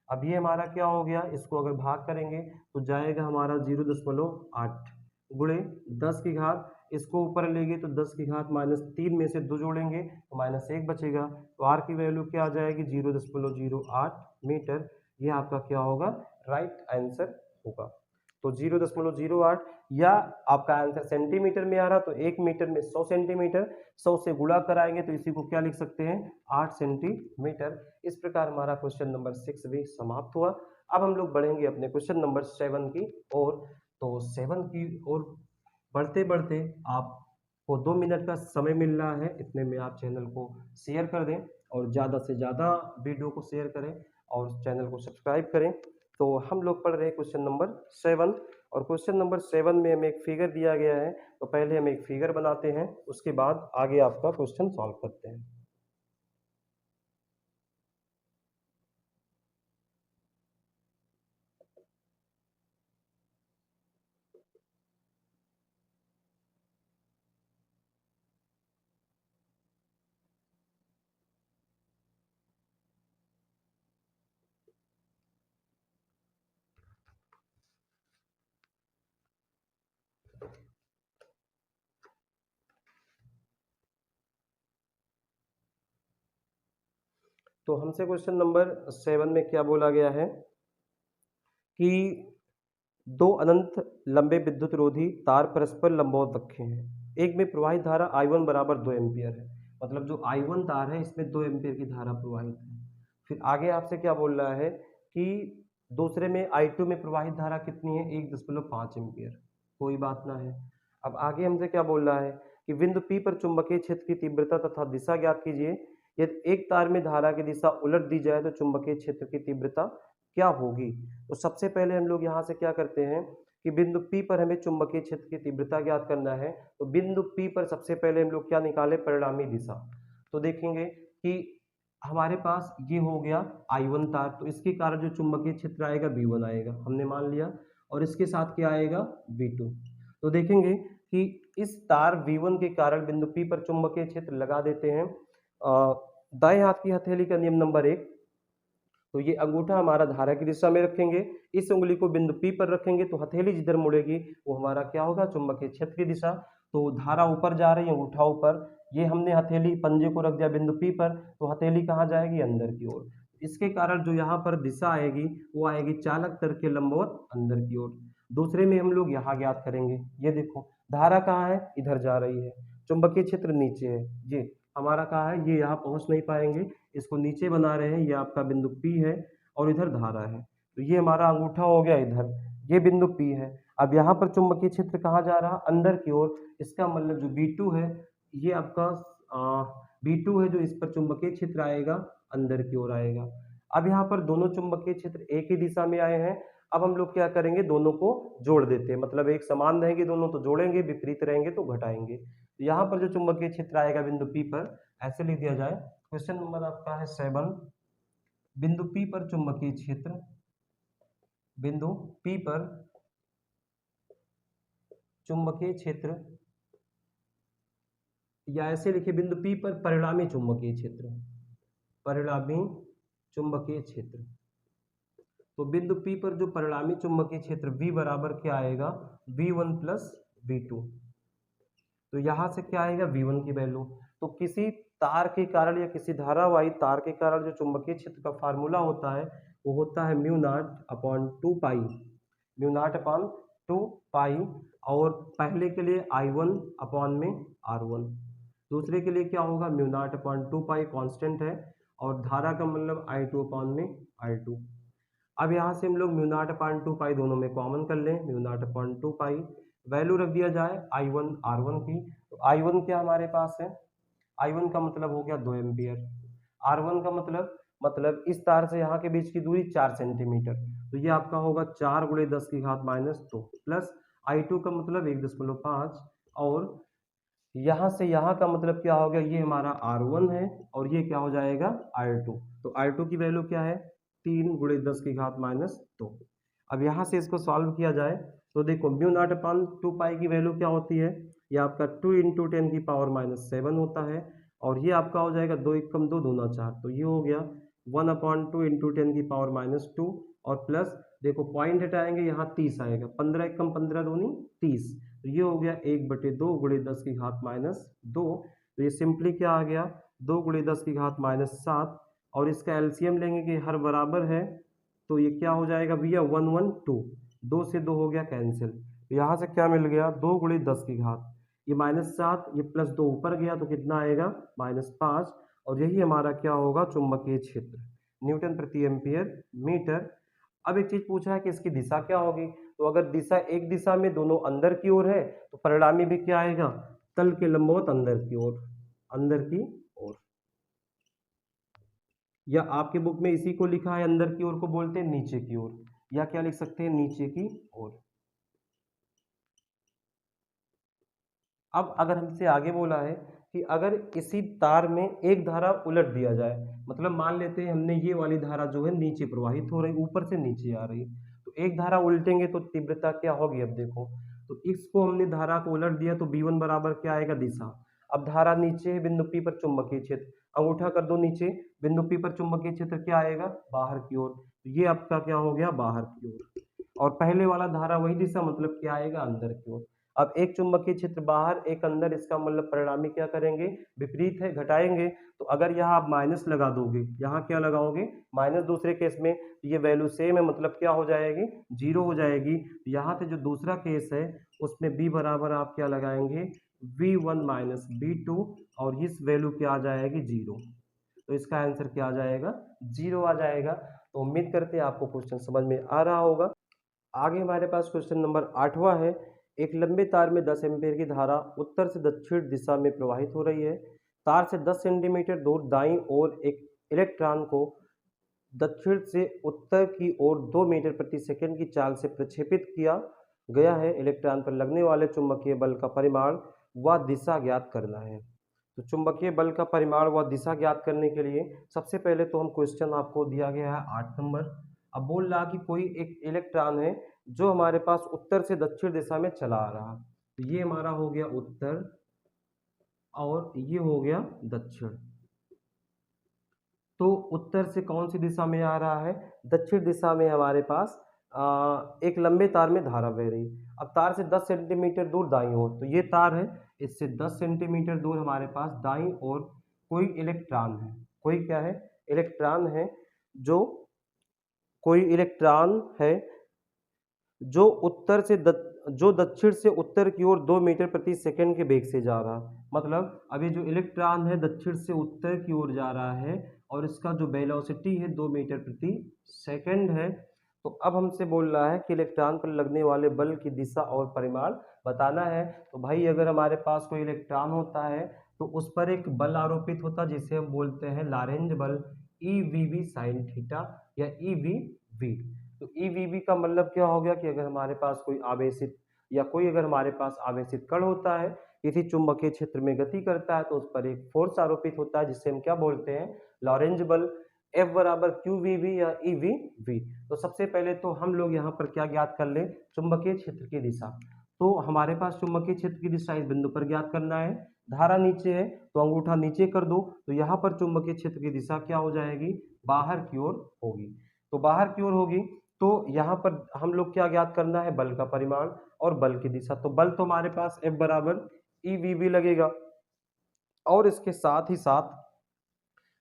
Speaker 1: अब ये हमारा क्या हो गया, इसको अगर भाग करेंगे तो जाएगा हमारा 0.8 गुणे 10 की घात, इसको ऊपर लेंगे तो 10 की घात -3 में से 2 जोड़ेंगे तो -1 बचेगा। तो r की वैल्यू क्या आ जाएगी 0.08 मीटर। ये आपका क्या होगा राइट आंसर होगा। तो 0.08 या आपका आंसर सेंटीमीटर में आ रहा तो 1 मीटर में 100 सेंटीमीटर, 100 से गुणा कराएंगे तो इसी को क्या लिख सकते हैं 8 सेंटीमीटर। इस प्रकार हमारा क्वेश्चन नंबर 6 भी समाप्त हुआ। अब हम लोग बढ़ेंगे अपने क्वेश्चन नंबर 7 की ओर। तो 7 की ओर बढ़ते बढ़ते आपको 2 मिनट का समय मिल रहा है, इतने में आप चैनल को शेयर कर दें और ज़्यादा से ज़्यादा वीडियो को शेयर करें और चैनल को सब्सक्राइब करें। तो हम लोग पढ़ रहे हैं क्वेश्चन नंबर 7 और क्वेश्चन नंबर 7 में हमें एक फिगर दिया गया है। तो पहले हम एक फिगर बनाते हैं, उसके बाद आगे आपका क्वेश्चन सॉल्व करते हैं। तो हमसे क्वेश्चन नंबर 7 में क्या बोला गया है कि दो अनंत लंबे विद्युत रोधी तार परस्पर लंबवत रखे हैं। एक में प्रवाहित धारा I1 बराबर 2 एम्पियर है। मतलब जो I1 तार है इसमें 2 एम्पियर की धारा प्रवाहित है। फिर आगे आपसे क्या बोल रहा है कि दूसरे में I2 में प्रवाहित धारा कितनी है 1.5 एम्पियर, कोई बात ना है। अब आगे हमसे क्या बोल रहा है कि बिंदु P पर चुंबकीय क्षेत्र की तीव्रता तथा दिशा ज्ञात कीजिए। यदि एक तार में धारा की दिशा उलट दी जाए तो चुंबकीय क्षेत्र की तीव्रता क्या होगी। तो सबसे पहले हम लोग यहाँ से क्या करते हैं कि बिंदु P पर हमें चुंबकीय क्षेत्र की तीव्रता ज्ञात करना है। तो बिंदु P पर सबसे पहले हम लोग क्या निकाले परिणामी दिशा। तो देखेंगे कि हमारे पास ये हो गया I1 तार, तो इसके कारण जो चुंबकीय क्षेत्र आएगा V1 आएगा, हमने मान लिया, और इसके साथ क्या आएगा V2। तो देखेंगे कि इस तार V1 के कारण बिंदु P पर चुंबकीय क्षेत्र लगा देते हैं। दाएं हाथ की हथेली का नियम नंबर 1, तो ये अंगूठा हमारा धारा की दिशा में रखेंगे, इस उंगली को बिंदु P पर रखेंगे तो हथेली जिधर मुड़ेगी वो हमारा क्या होगा चुंबकीय क्षेत्र की दिशा। तो धारा ऊपर जा रही है, अंगूठा ऊपर, ये हमने हथेली पंजे को रख दिया बिंदु P पर, तो हथेली कहाँ जाएगी अंदर की ओर। इसके कारण जो यहाँ पर दिशा आएगी वो आएगी चालक तर्क के लंबवत अंदर की ओर। दूसरे में हम लोग यहाँ ज्ञात करेंगे, ये देखो धारा कहाँ है इधर जा रही है, चुंबकीय क्षेत्र नीचे है, ये हमारा कहाँ है ये यहाँ पहुँच नहीं पाएंगे, इसको नीचे बना रहे हैं, ये आपका बिंदु P है और इधर धारा है। तो ये हमारा अंगूठा हो गया इधर, ये बिंदु P है। अब यहाँ पर चुंबकीय क्षेत्र कहाँ जा रहा अंदर की ओर, इसका मतलब जो V2 है ये आपका V2 है जो इस पर चुंबकीय क्षेत्र आएगा अंदर की ओर आएगा। अब यहाँ पर दोनों चुंबकीय क्षेत्र एक ही दिशा में आए हैं। अब हम लोग क्या करेंगे, दोनों को जोड़ देते हैं, मतलब एक समान रहेंगे दोनों तो जोड़ेंगे, विपरीत रहेंगे तो घटाएंगे। तो यहाँ पर जो चुंबकीय क्षेत्र आएगा बिंदु P पर, ऐसे लिख दिया जाए। क्वेश्चन नंबर आपका है 7। बिंदु P पर चुंबकीय क्षेत्र, बिंदु P पर चुंबकीय क्षेत्र, या ऐसे लिखिए बिंदु P पर परिणामी चुंबकीय क्षेत्र, परिणामी चुंबकीय क्षेत्र। तो बिंदु P पर जो परिणामी चुंबकीय क्षेत्र V बराबर क्या आएगा, V1 प्लस V2। तो यहां से क्या आएगा, V1 की वैल्यू। तो किसी तार के कारण या किसी धारावाही तार के कारण जो चुंबकीय क्षेत्र का फार्मूला होता है वो होता है म्यू नॉट अपॉन 2 पाई, म्यू नॉट अपॉन 2 पाई। और पहले के लिए I1 अपॉन में R1, दूसरे के लिए क्या होगा, म्यू नॉट अपॉन 2 पाई कांस्टेंट है, और धारा का मतलब I2 अपॉन में I2। अब यहाँ से हम लोग म्यू नॉट अपॉन 2 पाई दोनों में कॉमन कर लें, म्यू नॉट अपॉन 2 पाई, वैल्यू रख दिया जाए I1 R1 की। तो I1 क्या हमारे पास है, I1 का मतलब हो गया 2 एम्पियर, R1 का मतलब इस तार से यहाँ के बीच की दूरी 4 सेंटीमीटर, तो ये आपका होगा 4 गुणे 10 की घात माइनस 2, प्लस I2 का मतलब 1.5, और यहाँ से यहाँ का मतलब क्या हो गया, ये हमारा R1 है और ये क्या हो जाएगा R2। तो R2 की वैल्यू क्या है, 3 गुणे 10 की घात माइनस 2। अब यहाँ से इसको सॉल्व किया जाए तो देखो म्यू नॉट अपॉन 2 पाई की वैल्यू क्या होती है, ये आपका 2 इंटू 10 की पावर माइनस 7 होता है, और ये आपका हो जाएगा 2 एकम 2 दूना 4, तो ये हो गया 1 अपॉन 2 इंटू 10 की पावर माइनस 2, और प्लस देखो पॉइंट हटाएंगे यहाँ 30 आएगा, 15 एकम 15 दूनी 30, तो ये हो गया 1/2 गुणे 10 की घात माइनस 2। तो ये सिंपली क्या आ गया, 2 गुणे 10 की घात माइनस 7, और इसका एलसीएम लेंगे कि हर बराबर है, तो ये क्या हो जाएगा भैया 112, 2 से 2 हो गया कैंसिल, तो यहाँ से क्या मिल गया 2 गुणे 10 की घात, ये -7, ये +2 ऊपर गया तो कितना आएगा -5, और यही हमारा क्या होगा चुंबकीय क्षेत्र, न्यूटन प्रति एम्पियर मीटर। अब एक चीज पूछा है कि इसकी दिशा क्या होगी, तो अगर दिशा एक दिशा में दोनों अंदर की ओर है तो परिणामी भी क्या आएगा, तल के लंबवत अंदर की ओर, अंदर की ओर। या आपके बुक में इसी को लिखा है, अंदर की ओर को बोलते हैं नीचे की ओर, या क्या लिख सकते हैं नीचे की ओर। अब अगर हमसे आगे बोला है कि अगर इसी तार में एक धारा उलट दिया जाए, मतलब मान लेते हैं हमने ये वाली धारा जो है नीचे प्रवाहित हो रही, ऊपर से नीचे आ रही, तो एक धारा उल्टेंगे तो तीव्रता क्या होगी, अब देखो तो इसको हमने धारा को उलट दिया तो V1 बराबर क्या आएगा, दिशा। अब धारा नीचे है बिंदु P पर चुंबकीय क्षेत्र, अंगूठा कर दो नीचे, बिंदु P पर चुंबकीय क्षेत्र क्या आएगा, बाहर की ओर, तो ये आपका क्या हो गया बाहर की ओर, और पहले वाला धारा वही दिशा मतलब क्या आएगा अंदर की ओर। अब एक चुंबकीय क्षेत्र बाहर एक अंदर, इसका मतलब परिणामी क्या करेंगे, विपरीत है, घटाएंगे। तो अगर यहाँ आप माइनस लगा दोगे, यहाँ क्या लगाओगे माइनस, दूसरे केस में ये वैल्यू सेम है मतलब क्या हो जाएगी 0 हो जाएगी। यहाँ से जो दूसरा केस है उसमें b बराबर आप क्या लगाएंगे v1 माइनस v2, और इस वैल्यू क्या आ जाएगी 0, तो इसका आंसर क्या आ जाएगा 0 आ जाएगा। तो उम्मीद करते हैं आपको क्वेश्चन समझ में आ रहा होगा। आगे हमारे पास क्वेश्चन नंबर 8वां है। एक लंबे तार में 10 एम्पीयर की धारा उत्तर से दक्षिण दिशा में प्रवाहित हो रही है। तार से 10 सेंटीमीटर दूर दाईं ओर एक इलेक्ट्रॉन को दक्षिण से उत्तर की ओर 2 मीटर प्रति सेकंड की चाल से प्रक्षेपित किया गया है। इलेक्ट्रॉन पर लगने वाले चुंबकीय बल का परिमाण व दिशा ज्ञात करना है। तो चुंबकीय बल का परिमाण व दिशा ज्ञात करने के लिए सबसे पहले तो हम क्वेश्चन आपको दिया गया है 8 नंबर। अब बोल रहा कि कोई एक इलेक्ट्रॉन है जो हमारे पास उत्तर से दक्षिण दिशा में चला आ रहा, तो ये हमारा हो गया उत्तर और ये हो गया दक्षिण। तो उत्तर से कौन सी दिशा में आ रहा है, दक्षिण दिशा में हमारे पास एक लंबे तार में धारा बह रही। अब तार से 10 सेंटीमीटर दूर दाईं ओर, तो ये तार है, इससे 10 सेंटीमीटर दूर हमारे पास दाईं ओर कोई इलेक्ट्रॉन है, कोई क्या है इलेक्ट्रॉन है, जो कोई इलेक्ट्रॉन है जो उत्तर से जो दक्षिण से उत्तर की ओर 2 मीटर प्रति सेकंड के वेग से जा रहा। मतलब अभी जो इलेक्ट्रॉन है दक्षिण से उत्तर की ओर जा रहा है और इसका जो वेलोसिटी है 2 मीटर प्रति सेकंड है। तो अब हमसे बोल रहा है कि इलेक्ट्रॉन पर लगने वाले बल की दिशा और परिमाण बताना है। तो भाई अगर हमारे पास कोई इलेक्ट्रॉन होता है तो उस पर एक बल आरोपित होता है जिसे हम बोलते हैं लॉरेंज बल, E V V sine theta या ई वी वी। तो ई वी वी का मतलब क्या हो गया कि अगर हमारे पास कोई आवेशित या कोई अगर हमारे पास आवेशित कण होता है, किसी चुंबकीय क्षेत्र में गति करता है, तो उस पर एक फोर्स आरोपित होता है जिसे हम क्या बोलते हैं, लॉरेंज बल। F बराबर क्यू वी वी या ई वी वी। तो सबसे पहले तो हम लोग यहाँ पर क्या ज्ञात कर ले, चुंबकीय क्षेत्र की दिशा। तो हमारे पास चुंबकीय क्षेत्र की दिशा इस बिंदु पर ज्ञात करना है, धारा नीचे है तो अंगूठा नीचे कर दो, तो यहाँ पर चुंबकीय क्षेत्र की दिशा क्या हो जाएगी, बाहर की ओर होगी। तो बाहर की ओर होगी तो यहाँ पर हम लोग क्या ज्ञात करना है, बल का परिमाण और बल की दिशा। तो बल तो हमारे पास F बराबर ई वी वी लगेगा, और इसके साथ ही साथ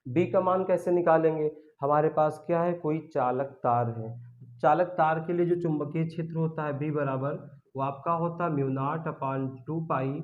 Speaker 1: बी का मान कैसे निकालेंगे, हमारे पास क्या है, कोई चालक तार है। चालक तार के लिए जो चुंबकीय क्षेत्र होता है बी बराबर, वो आपका होता है mu not upon 2 pi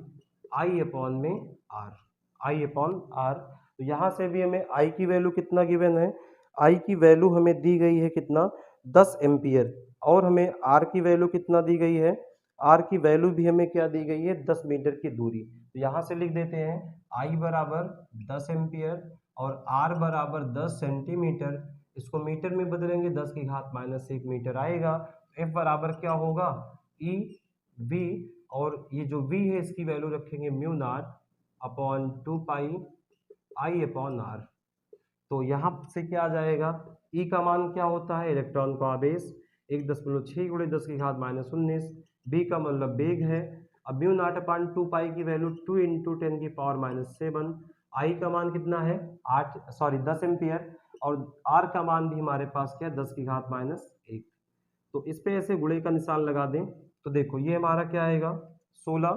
Speaker 1: I upon में आर, आई अपॉन आर। तो यहाँ से भी हमें आई की वैल्यू कितना गिवन है, आई की वैल्यू हमें दी गई है कितना, 10 एम्पियर, और हमें आर की वैल्यू कितना दी गई है, आर की वैल्यू भी हमें क्या दी गई है, 10 मीटर की दूरी। तो यहाँ से लिख देते हैं आई बराबर 10 एम्पियर और आर बराबर 10 सेंटीमीटर, इसको मीटर में बदलेंगे 10 की घात माइनस 1 मीटर आएगा। एफ बराबर क्या होगा, ई वी, और ये जो वी है इसकी वैल्यू रखेंगे mu naught upon 2 pi I upon R. तो यहाँ से क्या आ जाएगा, ई का मान क्या होता है, इलेक्ट्रॉन का आवेश 1.6 गुणे 10 की घात माइनस 19, बी का मतलब वेग है। अब म्यू नॉट अपॉन 2 पाई की वैल्यू 2 इंटू 10 की पावर माइनस 7, आई का मान कितना है 10 एम्पियर, और आर का मान भी हमारे पास क्या है 10 की घात माइनस 1। तो इस पे ऐसे गुणे का निशान लगा दें तो देखो ये हमारा क्या आएगा, 16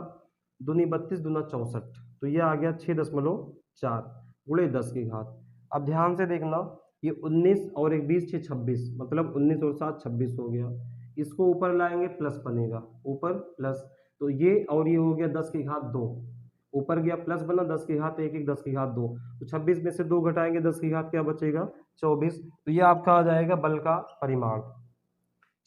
Speaker 1: दूनी 32 दूना 64, तो ये आ गया 6.4 गुणे 10 की घात। अब ध्यान से देखना, ये 19 और एक 20 6 26, मतलब 19 और 7 26 हो गया, इसको ऊपर लाएंगे प्लस बनेगा, ऊपर प्लस, तो ये और ये हो गया 10 की घात 2, ऊपर गया प्लस बना 10 की घात 1 1 10 की घात 2, तो 26 में से 2 घटाएंगे 10 की घात क्या बचेगा 24। तो ये आपका आ जाएगा बल का परिमाण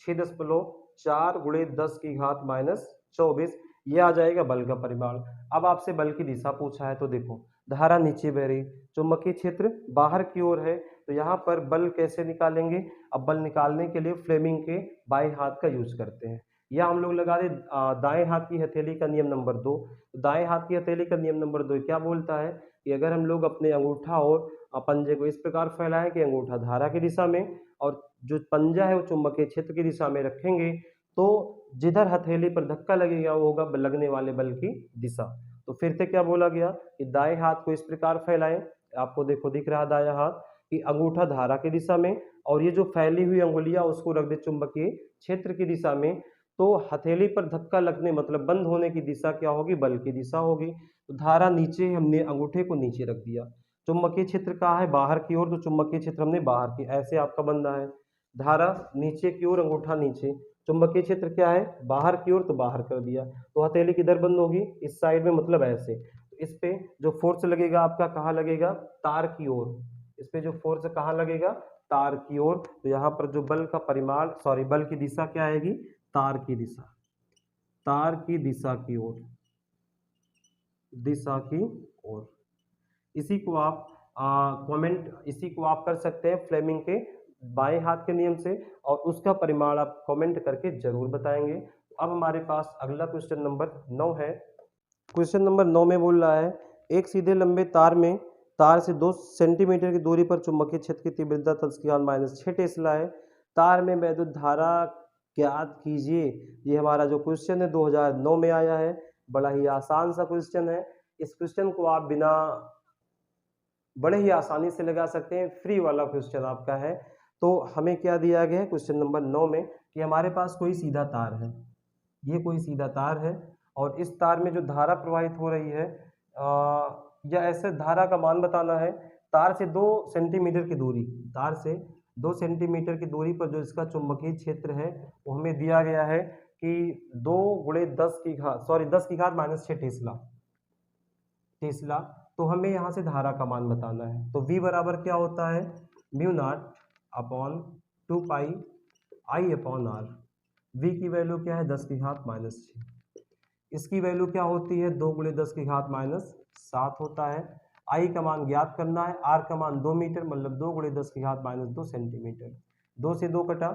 Speaker 1: 6.4 गुणे 10 की घात माइनस 24, ये आ जाएगा बल का परिमाण। अब आपसे बल की दिशा पूछा है तो देखो धारा नीचे बह रही, चुंबकीय क्षेत्र बाहर की ओर है, तो यहाँ पर बल कैसे निकालेंगे, अब बल निकालने के लिए फ्लेमिंग के बाएं हाथ का यूज करते हैं, या हम लोग लगा दे दाएं हाथ की हथेली का नियम नंबर 2। दाएं हाथ की हथेली का नियम नंबर 2 क्या बोलता है कि अगर हम लोग अपने अंगूठा और पंजे को इस प्रकार फैलाएं कि अंगूठा धारा की दिशा में और जो पंजा है वो चुंबकीय क्षेत्र की दिशा में रखेंगे, तो जिधर हथेली पर धक्का लगेगा वो होगा लगने वाले बल की दिशा। तो फिर से क्या बोला गया कि दाएं हाथ को इस प्रकार फैलाएं, आपको देखो दिख रहा दायां हाथ कि अंगूठा धारा की दिशा में और ये जो फैली हुई अंगुलियां उसको रख दे चुंबकीय क्षेत्र की दिशा में, तो हथेली पर धक्का लगने मतलब बंद होने की दिशा क्या होगी, बल की दिशा होगी। तो धारा नीचे, हमने अंगूठे को नीचे रख दिया, चुंबकीय क्षेत्र कहाँ है बाहर की ओर, तो चुंबकीय क्षेत्र हमने बाहर की, ऐसे आपका बंधा है, धारा नीचे की ओर अंगूठा नीचे, चुंबकीय क्षेत्र क्या है बाहर की ओर, तो बाहर कर दिया। तो हथेली किधर बंद होगी, इस साइड में, मतलब ऐसे। तो इस पे जो फोर्स लगेगा आपका कहाँ लगेगा, तार की ओर, इस पे जो फोर्स कहाँ लगेगा, तार की ओर। तो यहाँ पर जो बल का परिमाण, सॉरी बल की दिशा क्या आएगी, तार की दिशा, तार की दिशा की ओर, दिशा की ओर। इसी को आप इसी को आप कर सकते हैं फ्लेमिंग के बाएं हाथ के नियम से, और उसका परिमाण आप कमेंट करके जरूर बताएंगे। अब हमारे पास अगला क्वेश्चन नंबर 9 है। क्वेश्चन नंबर 9 में बोल रहा है, एक सीधे लंबे तार में तार से 2 सेंटीमीटर की दूरी पर चुंबकीय क्षेत्र की तीव्रता 10⁻⁻6 टेस्ला है, तार में वैद्युत धारा ज्ञात कीजिए। ये हमारा जो क्वेश्चन है 2009 में आया है, बड़ा ही आसान सा क्वेश्चन है। इस क्वेश्चन को आप बिना बड़े ही आसानी से लगा सकते हैं, फ्री वाला क्वेश्चन आपका है। तो हमें क्या दिया गया है क्वेश्चन नंबर 9 में कि हमारे पास कोई सीधा तार है, ये कोई सीधा तार है, और इस तार में जो धारा प्रवाहित हो रही है या ऐसे धारा का मान बताना है, तार से 2 सेंटीमीटर की दूरी, तार से 2 सेंटीमीटर की दूरी पर जो इसका चुंबकीय क्षेत्र है वो हमें दिया गया है कि 2 गुणे 10 की घात माइनस 6 टेस्ला। तो हमें यहाँ से धारा का मान बताना है, तो V बराबर क्या होता है, mu naught upon 2 pi I upon R. V की वैल्यू क्या है 10 की घात माइनस 6, इसकी वैल्यू क्या होती है 2 गुणे 10 की घात माइनस 7 होता है। आई का मान ज्ञात करना है, आर का मान 2 मीटर मतलब 2 × 10⁻² सेंटीमीटर। 2 से 2 कटा।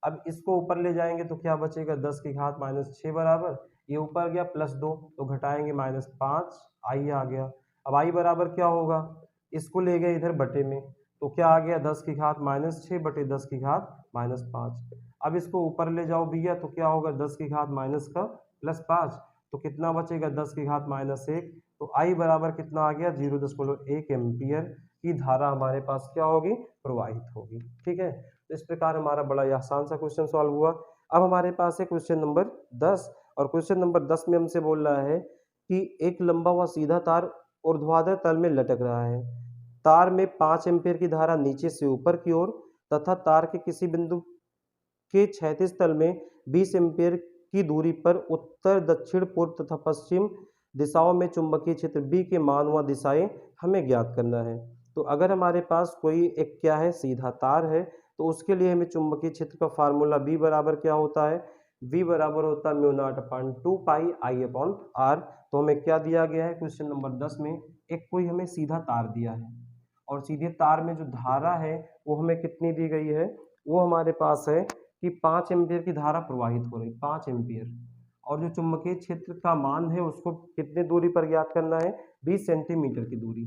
Speaker 1: अब इसको ऊपर ले जाएंगे तो क्या बचेगा 10⁻6 बराबर, ये ऊपर गया +2 तो घटाएंगे -5, आई आ गया। अब आई बराबर क्या होगा, इसको ले गए इधर बटे में तो क्या आ गया 10⁻6 बटे 10⁻5। अब इसको ऊपर ले जाओ भैया तो क्या होगा 10⁻5 तो कितना बचेगा 10⁻1। तो आई बराबर कितना आ गया 0.1 एम्पियर की धारा हमारे पास क्या होगी, प्रवाहित होगी। ठीक है, तो इस प्रकार हमारा बड़ा ही आसान सा क्वेश्चन सॉल्व हुआ। अब हमारे पास है क्वेश्चन नंबर 10 और क्वेश्चन नंबर 10 में हमसे बोल रहा है कि एक लंबा हुआ सीधा तार ऊर्ध्वाधर तल में लटक रहा है। तार में 5 एम्पीयर की धारा नीचे से ऊपर की ओर तथा तार के किसी बिंदु के क्षैतिज तल में 20 एम्पीयर की दूरी पर उत्तर, दक्षिण, पूर्व तथा पश्चिम दिशाओं में चुंबकीय क्षेत्र B के मान व दिशाएं हमें ज्ञात करना है। तो अगर हमारे पास कोई एक क्या है सीधा तार है तो उसके लिए हमें चुंबकीय क्षेत्र का फार्मूला B बराबर क्या होता है, V बराबर होता है μ0/2 पाई I/r। तो हमें क्या दिया गया है क्वेश्चन नंबर 10 में, एक कोई हमें सीधा तार दिया है और सीधे तार में जो धारा है वो हमें कितनी दी गई है, वो हमारे पास है कि 5 एम्पीयर की धारा प्रवाहित हो रही, 5 एम्पीयर। और जो चुंबकीय क्षेत्र का मान है उसको कितने दूरी पर ज्ञात करना है, 20 सेंटीमीटर की दूरी।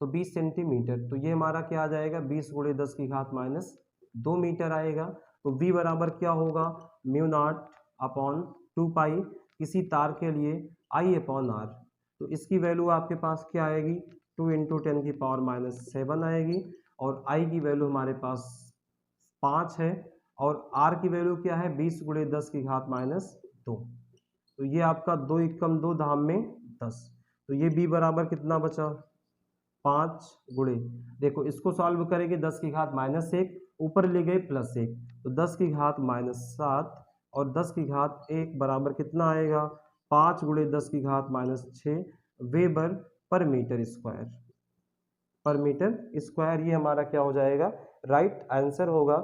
Speaker 1: तो 20 सेंटीमीटर तो ये हमारा क्या आ जाएगा 20 × 10⁻² मीटर आएगा। तो V बराबर क्या होगा μ0/2 पाई किसी तार के लिए I/r। तो इसकी वैल्यू आपके पास क्या आएगी 2 × 10⁻7 आएगी और I की वैल्यू हमारे पास 5 है और R की वैल्यू क्या है 20 × 10⁻²। तो ये आपका 2 × 2 धाम में 10। तो ये B बराबर कितना बचा 5 गुणे, देखो इसको सॉल्व करेंगे 10⁻1 ऊपर ले गए +1 तो 10⁻7 और 10⁻1 बराबर कितना आएगा 5 × 10⁻6 वेबर पर मीटर स्क्वायर। ये हमारा क्या हो जाएगा राइट आंसर होगा।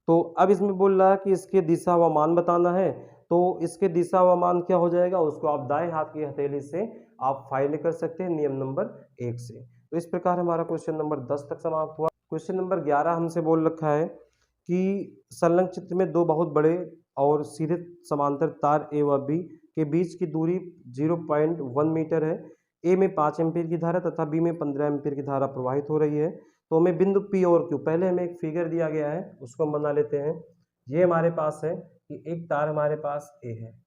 Speaker 1: तो अब इसमें बोल रहा है कि इसके दिशा व मान बताना है, तो इसके दिशा व मान क्या हो जाएगा, उसको आप दाएं हाथ की हथेली से आप फाइंड कर सकते हैं नियम नंबर 1 से। तो इस प्रकार हमारा क्वेश्चन नंबर 10 तक समाप्त हुआ। क्वेश्चन नंबर 11 हमसे बोल रखा है कि संलग्न चित्र में दो बहुत बड़े और सीधे समांतर तार ए व बी के बीच की दूरी 0.1 मीटर है। ए में 5 एम्पीयर की धारा तथा बी में 15 एम्पीयर की धारा प्रवाहित हो रही है। तो हमें बिंदु P और Q, पहले हमें एक फिगर दिया गया है उसको हम बना लेते हैं। ये हमारे पास है कि एक तार हमारे पास A है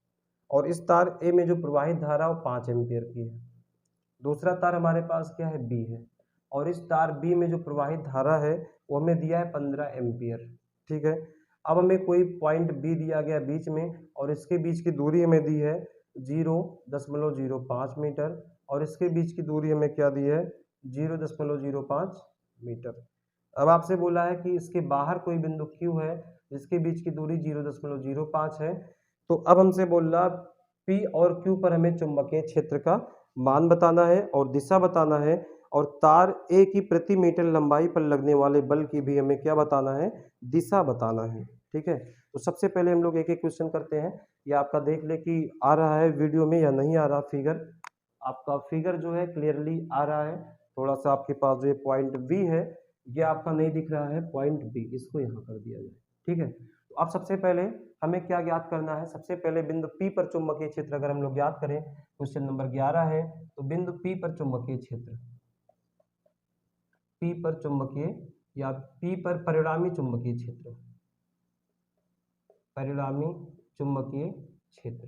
Speaker 1: और इस तार A में जो प्रवाहित धारा वो 5 एम्पीयर की है। दूसरा तार हमारे पास क्या है B है और इस तार B में जो प्रवाहित धारा है वो हमें दिया है 15 एम्पीयर। ठीक है, अब हमें कोई पॉइंट B दिया गया बीच में और इसके बीच की दूरी हमें दी है 0.05 मीटर और इसके बीच की दूरी हमें क्या दी है 0.05 मीटर। अब आपसे बोला है कि इसके बाहर कोई बिंदु Q है जिसके बीच की दूरी 0.05 है। तो अब हमसे बोल रहा P और Q पर हमें चुंबकीय क्षेत्र का मान बताना है और दिशा बताना है और तार A की प्रति मीटर लंबाई पर लगने वाले बल की भी हमें क्या बताना है, दिशा बताना है। ठीक है, तो सबसे पहले हम लोग एक एक क्वेश्चन करते हैं। ये आपका देख ले कि आ रहा है वीडियो में या नहीं आ रहा फिगर। आपका फिगर जो है क्लियरली आ रहा है, थोड़ा सा आपके पास जो पॉइंट बी है ये आपका नहीं दिख रहा है पॉइंट बी, इसको यहाँ कर दिया जाए। ठीक है, तो अब सबसे पहले हमें क्या ज्ञात करना है, सबसे पहले बिंदु P पर चुंबकीय क्षेत्र अगर हम लोग ज्ञात करें, क्वेश्चन नंबर 11 है। तो बिंदु P पर चुंबकीय क्षेत्र, P पर चुंबकीय या P पर परिणामी चुंबकीय क्षेत्र, परिणामी चुंबकीय क्षेत्र।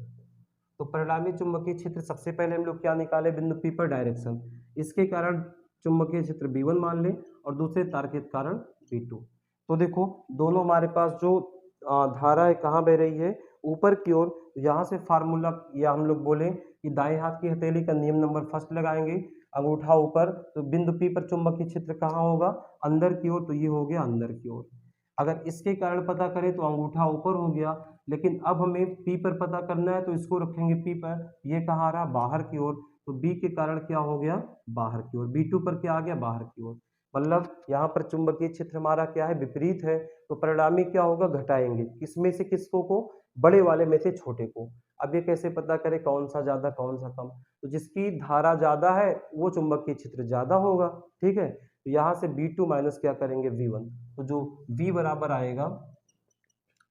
Speaker 1: तो परिणामी चुंबकीय क्षेत्र सबसे पहले हम लोग क्या निकाले, बिंदु P पर डायरेक्शन, इसके कारण चुंबकीय क्षेत्र B1 मान ले और दूसरे तार के कारण B2। तो देखो दोनों हमारे पास जो धारा है कहाँ बह रही है, ऊपर की ओर। यहाँ से फार्मूला या हम लोग बोले कि दाएं हाथ की हथेली का नियम नंबर फर्स्ट लगाएंगे, अंगूठा ऊपर। तो बिंदु P पर चुंबकीय क्षेत्र कहाँ होगा, अंदर की ओर, तो ये हो गया अंदर की ओर। अगर इसके कारण पता करें तो अंगूठा ऊपर हो गया, लेकिन अब हमें P पर पता करना है तो इसको रखेंगे P पर, ये कहाँ आ रहा बाहर की ओर। तो B के कारण क्या हो गया बाहर की ओर, B2 पर क्या आ गया बाहर की ओर। मतलब यहाँ पर चुंबकीय क्षेत्र हमारा क्या है विपरीत है। तो परिणामी क्या होगा घटाएंगे, किसमें से किसको को, बड़े वाले में से छोटे को। अब ये कैसे पता करें कौन सा ज़्यादा कौन सा कम? तो जिसकी धारा ज़्यादा है वो चुंबकीय क्षेत्र ज़्यादा होगा, ठीक है। तो यहाँ से B2 माइनस क्या करेंगे V1, तो जो V बराबर आएगा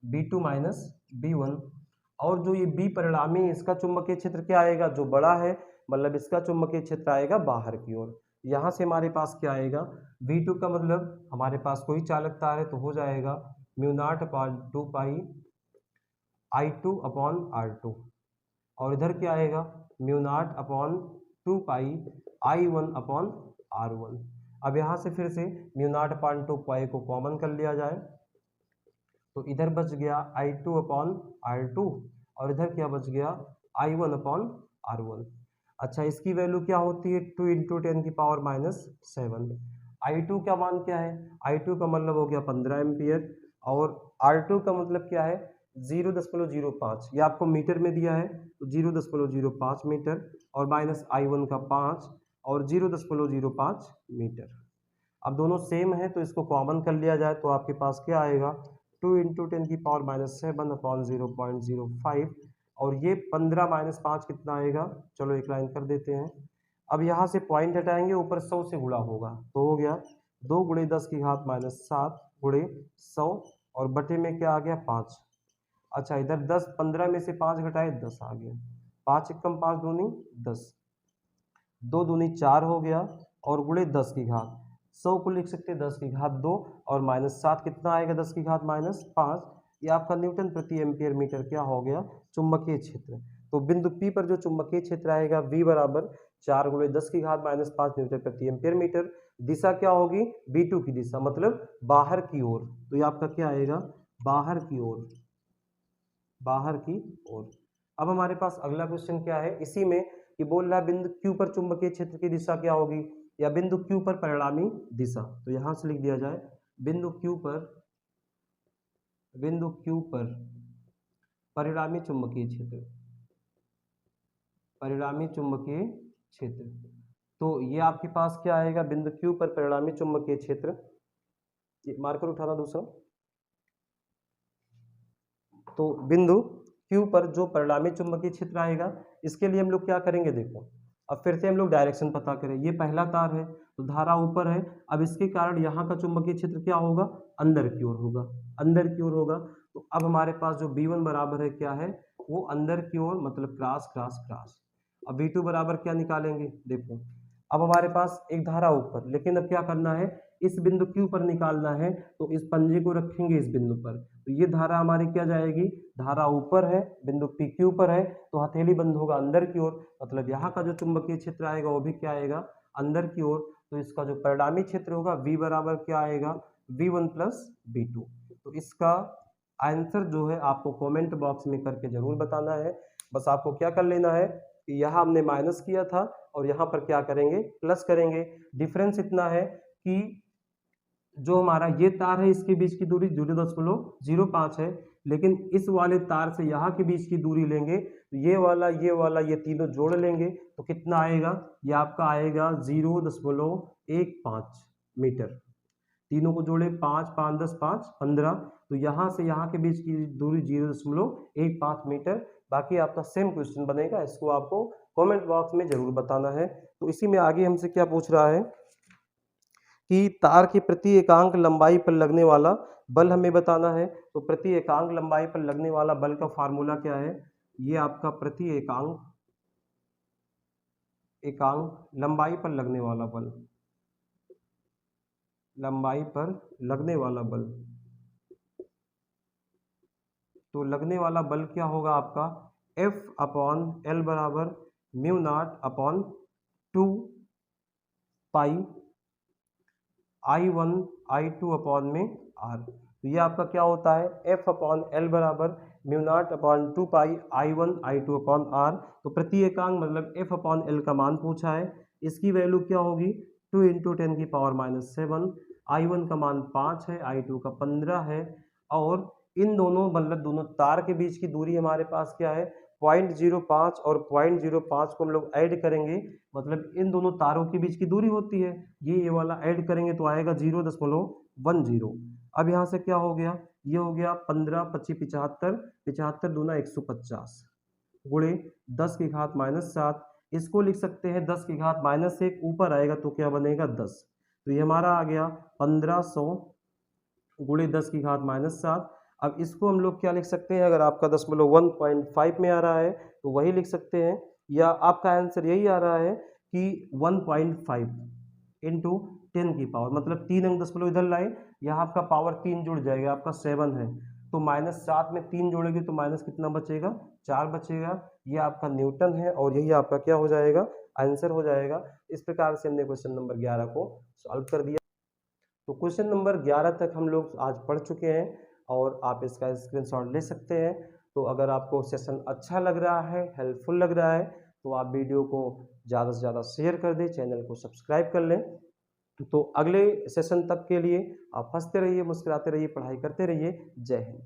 Speaker 1: B2 माइनस B1, और जो ये B परिणामी है इसका चुंबकीय क्षेत्र क्या आएगा, जो बड़ा है मतलब इसका चुंबकीय क्षेत्र आएगा बाहर की ओर। यहाँ से हमारे पास क्या आएगा, V2 का मतलब हमारे पास कोई चालक तार है तो हो जाएगा म्यू नॉट अपॉन 2 पाई I2 अपॉन R2, और इधर क्या आएगा म्यू नॉट अपॉन 2 पाई I1 अपॉन R1। अब यहाँ से फिर से म्यू नॉट अपॉन 2 पाई को कॉमन कर लिया जाए तो इधर बच गया I2 अपॉन R2, और इधर क्या बच गया I1 अपॉन R1। अच्छा, इसकी वैल्यू क्या होती है 2 इंटू 10 की पावर माइनस 7। I2 का मान क्या है, I2 का मतलब हो गया 15 एम्पियर, और R2 का मतलब क्या है 0.05, ये आपको मीटर में दिया है तो 0.05 मीटर, और माइनस I1 का 5 और 0.05 मीटर। अब दोनों सेम है तो इसको कॉमन कर लिया जाए तो आपके पास क्या आएगा 2 इंटू 10 की पावर माइनस 7 अपॉन 0.05, और ये 15 माइनस 5 कितना आएगा, चलो एक लाइन कर देते हैं। अब यहाँ से पॉइंट हटाएंगे, ऊपर 100 से गुणा होगा तो हो गया 2 गुणे 10 की घात माइनस 7 गुणे 100, और बटे में क्या आ गया 5। अच्छा, इधर 10 15 में से 5 घटाए 10 आ गया, 5 एकम 5 दूनी 10, 2 दूनी 4 हो गया, और गुणे 10 की घात 100 को लिख सकते हैं 10 की घात 2, और माइनस 7 कितना आएगा 10 की घात माइनस 5। ये आपका न्यूटन प्रति एम्पियर मीटर क्या हो गया चुंबकीय क्षेत्र। तो बिंदु P पर जो चुंबकीय क्षेत्र आएगा V बराबर 4 गुणे 10 की घात माइनस 5 न्यूटन प्रति एम्पियर मीटर। दिशा क्या होगी B2 की दिशा, मतलब बाहर की ओर, तो ये आपका क्या आएगा बाहर की ओर, बाहर की ओर। अब हमारे पास अगला क्वेश्चन क्या है इसी में, कि बोल रहा है बिंदु Q पर चुंबकीय क्षेत्र की दिशा क्या होगी, या बिंदु Q पर परिणामी दिशा। तो यहां से लिख दिया जाए बिंदु Q पर परिणामी चुंबकीय क्षेत्र, परिणामी चुंबकीय क्षेत्र। तो ये आपके पास क्या आएगा बिंदु Q पर परिणामी चुंबकीय क्षेत्र, ये मार्कर उठाना दूसरा। तो बिंदु Q पर जो परिणामी चुंबकीय क्षेत्र आएगा इसके लिए हम लोग क्या करेंगे, देखो अब फिर से हम लोग डायरेक्शन पता करें। ये पहला तार है तो धारा ऊपर है, अब इसके कारण यहाँ का चुंबकीय क्षेत्र क्या होगा अंदर की ओर होगा, अंदर की ओर होगा। तो अब हमारे पास जो B1 बराबर है क्या है वो अंदर की ओर, मतलब क्रॉस क्रॉस क्रॉस। अब B2 बराबर क्या निकालेंगे, देखो अब हमारे पास एक धारा ऊपर, लेकिन अब क्या करना है इस बिंदु Q पर निकालना है, तो इस पंजे को रखेंगे इस बिंदु पर, तो ये धारा हमारी क्या जाएगी, धारा ऊपर है बिंदु PQ पर है तो हथेली बंद होगा अंदर की ओर, मतलब यहाँ का जो चुंबकीय क्षेत्र आएगा वो भी क्या आएगा अंदर की ओर। तो इसका जो परिणामी क्षेत्र होगा V बराबर क्या आएगा V1 प्लस B2। तो इसका आंसर जो है आपको कमेंट बॉक्स में करके जरूर बताना है। बस आपको क्या कर लेना है कि यहाँ हमने माइनस किया था और यहाँ पर क्या करेंगे प्लस करेंगे। डिफरेंस इतना है कि जो हमारा ये तार है इसके बीच की दूरी 0.05 है, लेकिन इस वाले तार से यहाँ के बीच की दूरी लेंगे तो ये वाला ये तीनों जोड़ लेंगे तो कितना आएगा, ये आपका आएगा 0.15 मीटर। तीनों को जोड़े 5 5 10 5 15, तो यहाँ से यहाँ के बीच की दूरी 0.15 मीटर। बाकी आपका सेम क्वेश्चन बनेगा, इसको आपको कमेंट बॉक्स में जरूर बताना है। तो इसी में आगे हमसे क्या पूछ रहा है कि तार की प्रति एकांक लंबाई पर लगने वाला बल हमें बताना है। तो प्रति एकांक लंबाई पर लगने वाला बल का फार्मूला क्या है, ये आपका प्रति एकांक लंबाई पर लगने वाला बल, लंबाई पर लगने वाला बल। तो लगने वाला बल क्या होगा आपका F अपॉन L बराबर म्यू नॉट अपॉन 2 पाई I1 I2 अपॉन में R। तो ये आपका क्या होता है F अपॉन L बराबर म्यू नॉट अपॉन 2 पाई I1 I2 अपॉन R। तो प्रति एकांक मतलब F अपॉन L का मान पूछा है, इसकी वैल्यू क्या होगी 2 इंटू 10 की पावर माइनस 7। I1 का मान 5 है, I2 का 15 है, और इन दोनों मतलब दोनों तार के बीच की दूरी हमारे पास क्या है 0.05, और 0.05 को हम लोग ऐड करेंगे, मतलब इन दोनों तारों के बीच की दूरी होती है, ये वाला ऐड करेंगे तो आएगा 0.10। अब यहाँ से क्या हो गया, ये हो गया 15 25 75 75 दूना 150, गुणे 10 की घात -7, इसको लिख सकते हैं 10 की घात -1, ऊपर आएगा तो क्या बनेगा 10, तो ये हमारा आ गया 1500 गुणे 10 की घात -7। अब इसको हम लोग क्या लिख सकते हैं, अगर आपका 1.5 में आ रहा है तो वही लिख सकते हैं, या आपका आंसर यही आ रहा है कि 1.5 इंटू 10 की पावर, मतलब 3 अंक दशमलव इधर लाए, यहाँ आपका पावर 3 जुड़ जाएगा, आपका 7 है, तो -7 में 3 जोड़ेंगे तो माइनस कितना बचेगा, 4 बचेगा। ये आपका न्यूटन है और यही आपका क्या हो जाएगा, आंसर हो जाएगा। इस प्रकार से हमने क्वेश्चन नंबर 11 को सॉल्व कर दिया। तो क्वेश्चन नंबर 11 तक हम लोग आज पढ़ चुके हैं और आप इसका स्क्रीनशॉट ले सकते हैं। तो अगर आपको सेशन अच्छा लग रहा है, हेल्पफुल लग रहा है, तो आप वीडियो को ज़्यादा से ज़्यादा शेयर कर दें, चैनल को सब्सक्राइब कर लें। तो अगले सेशन तक के लिए आप हंसते रहिए, मुस्कुराते रहिए, पढ़ाई करते रहिए। जय हिंद।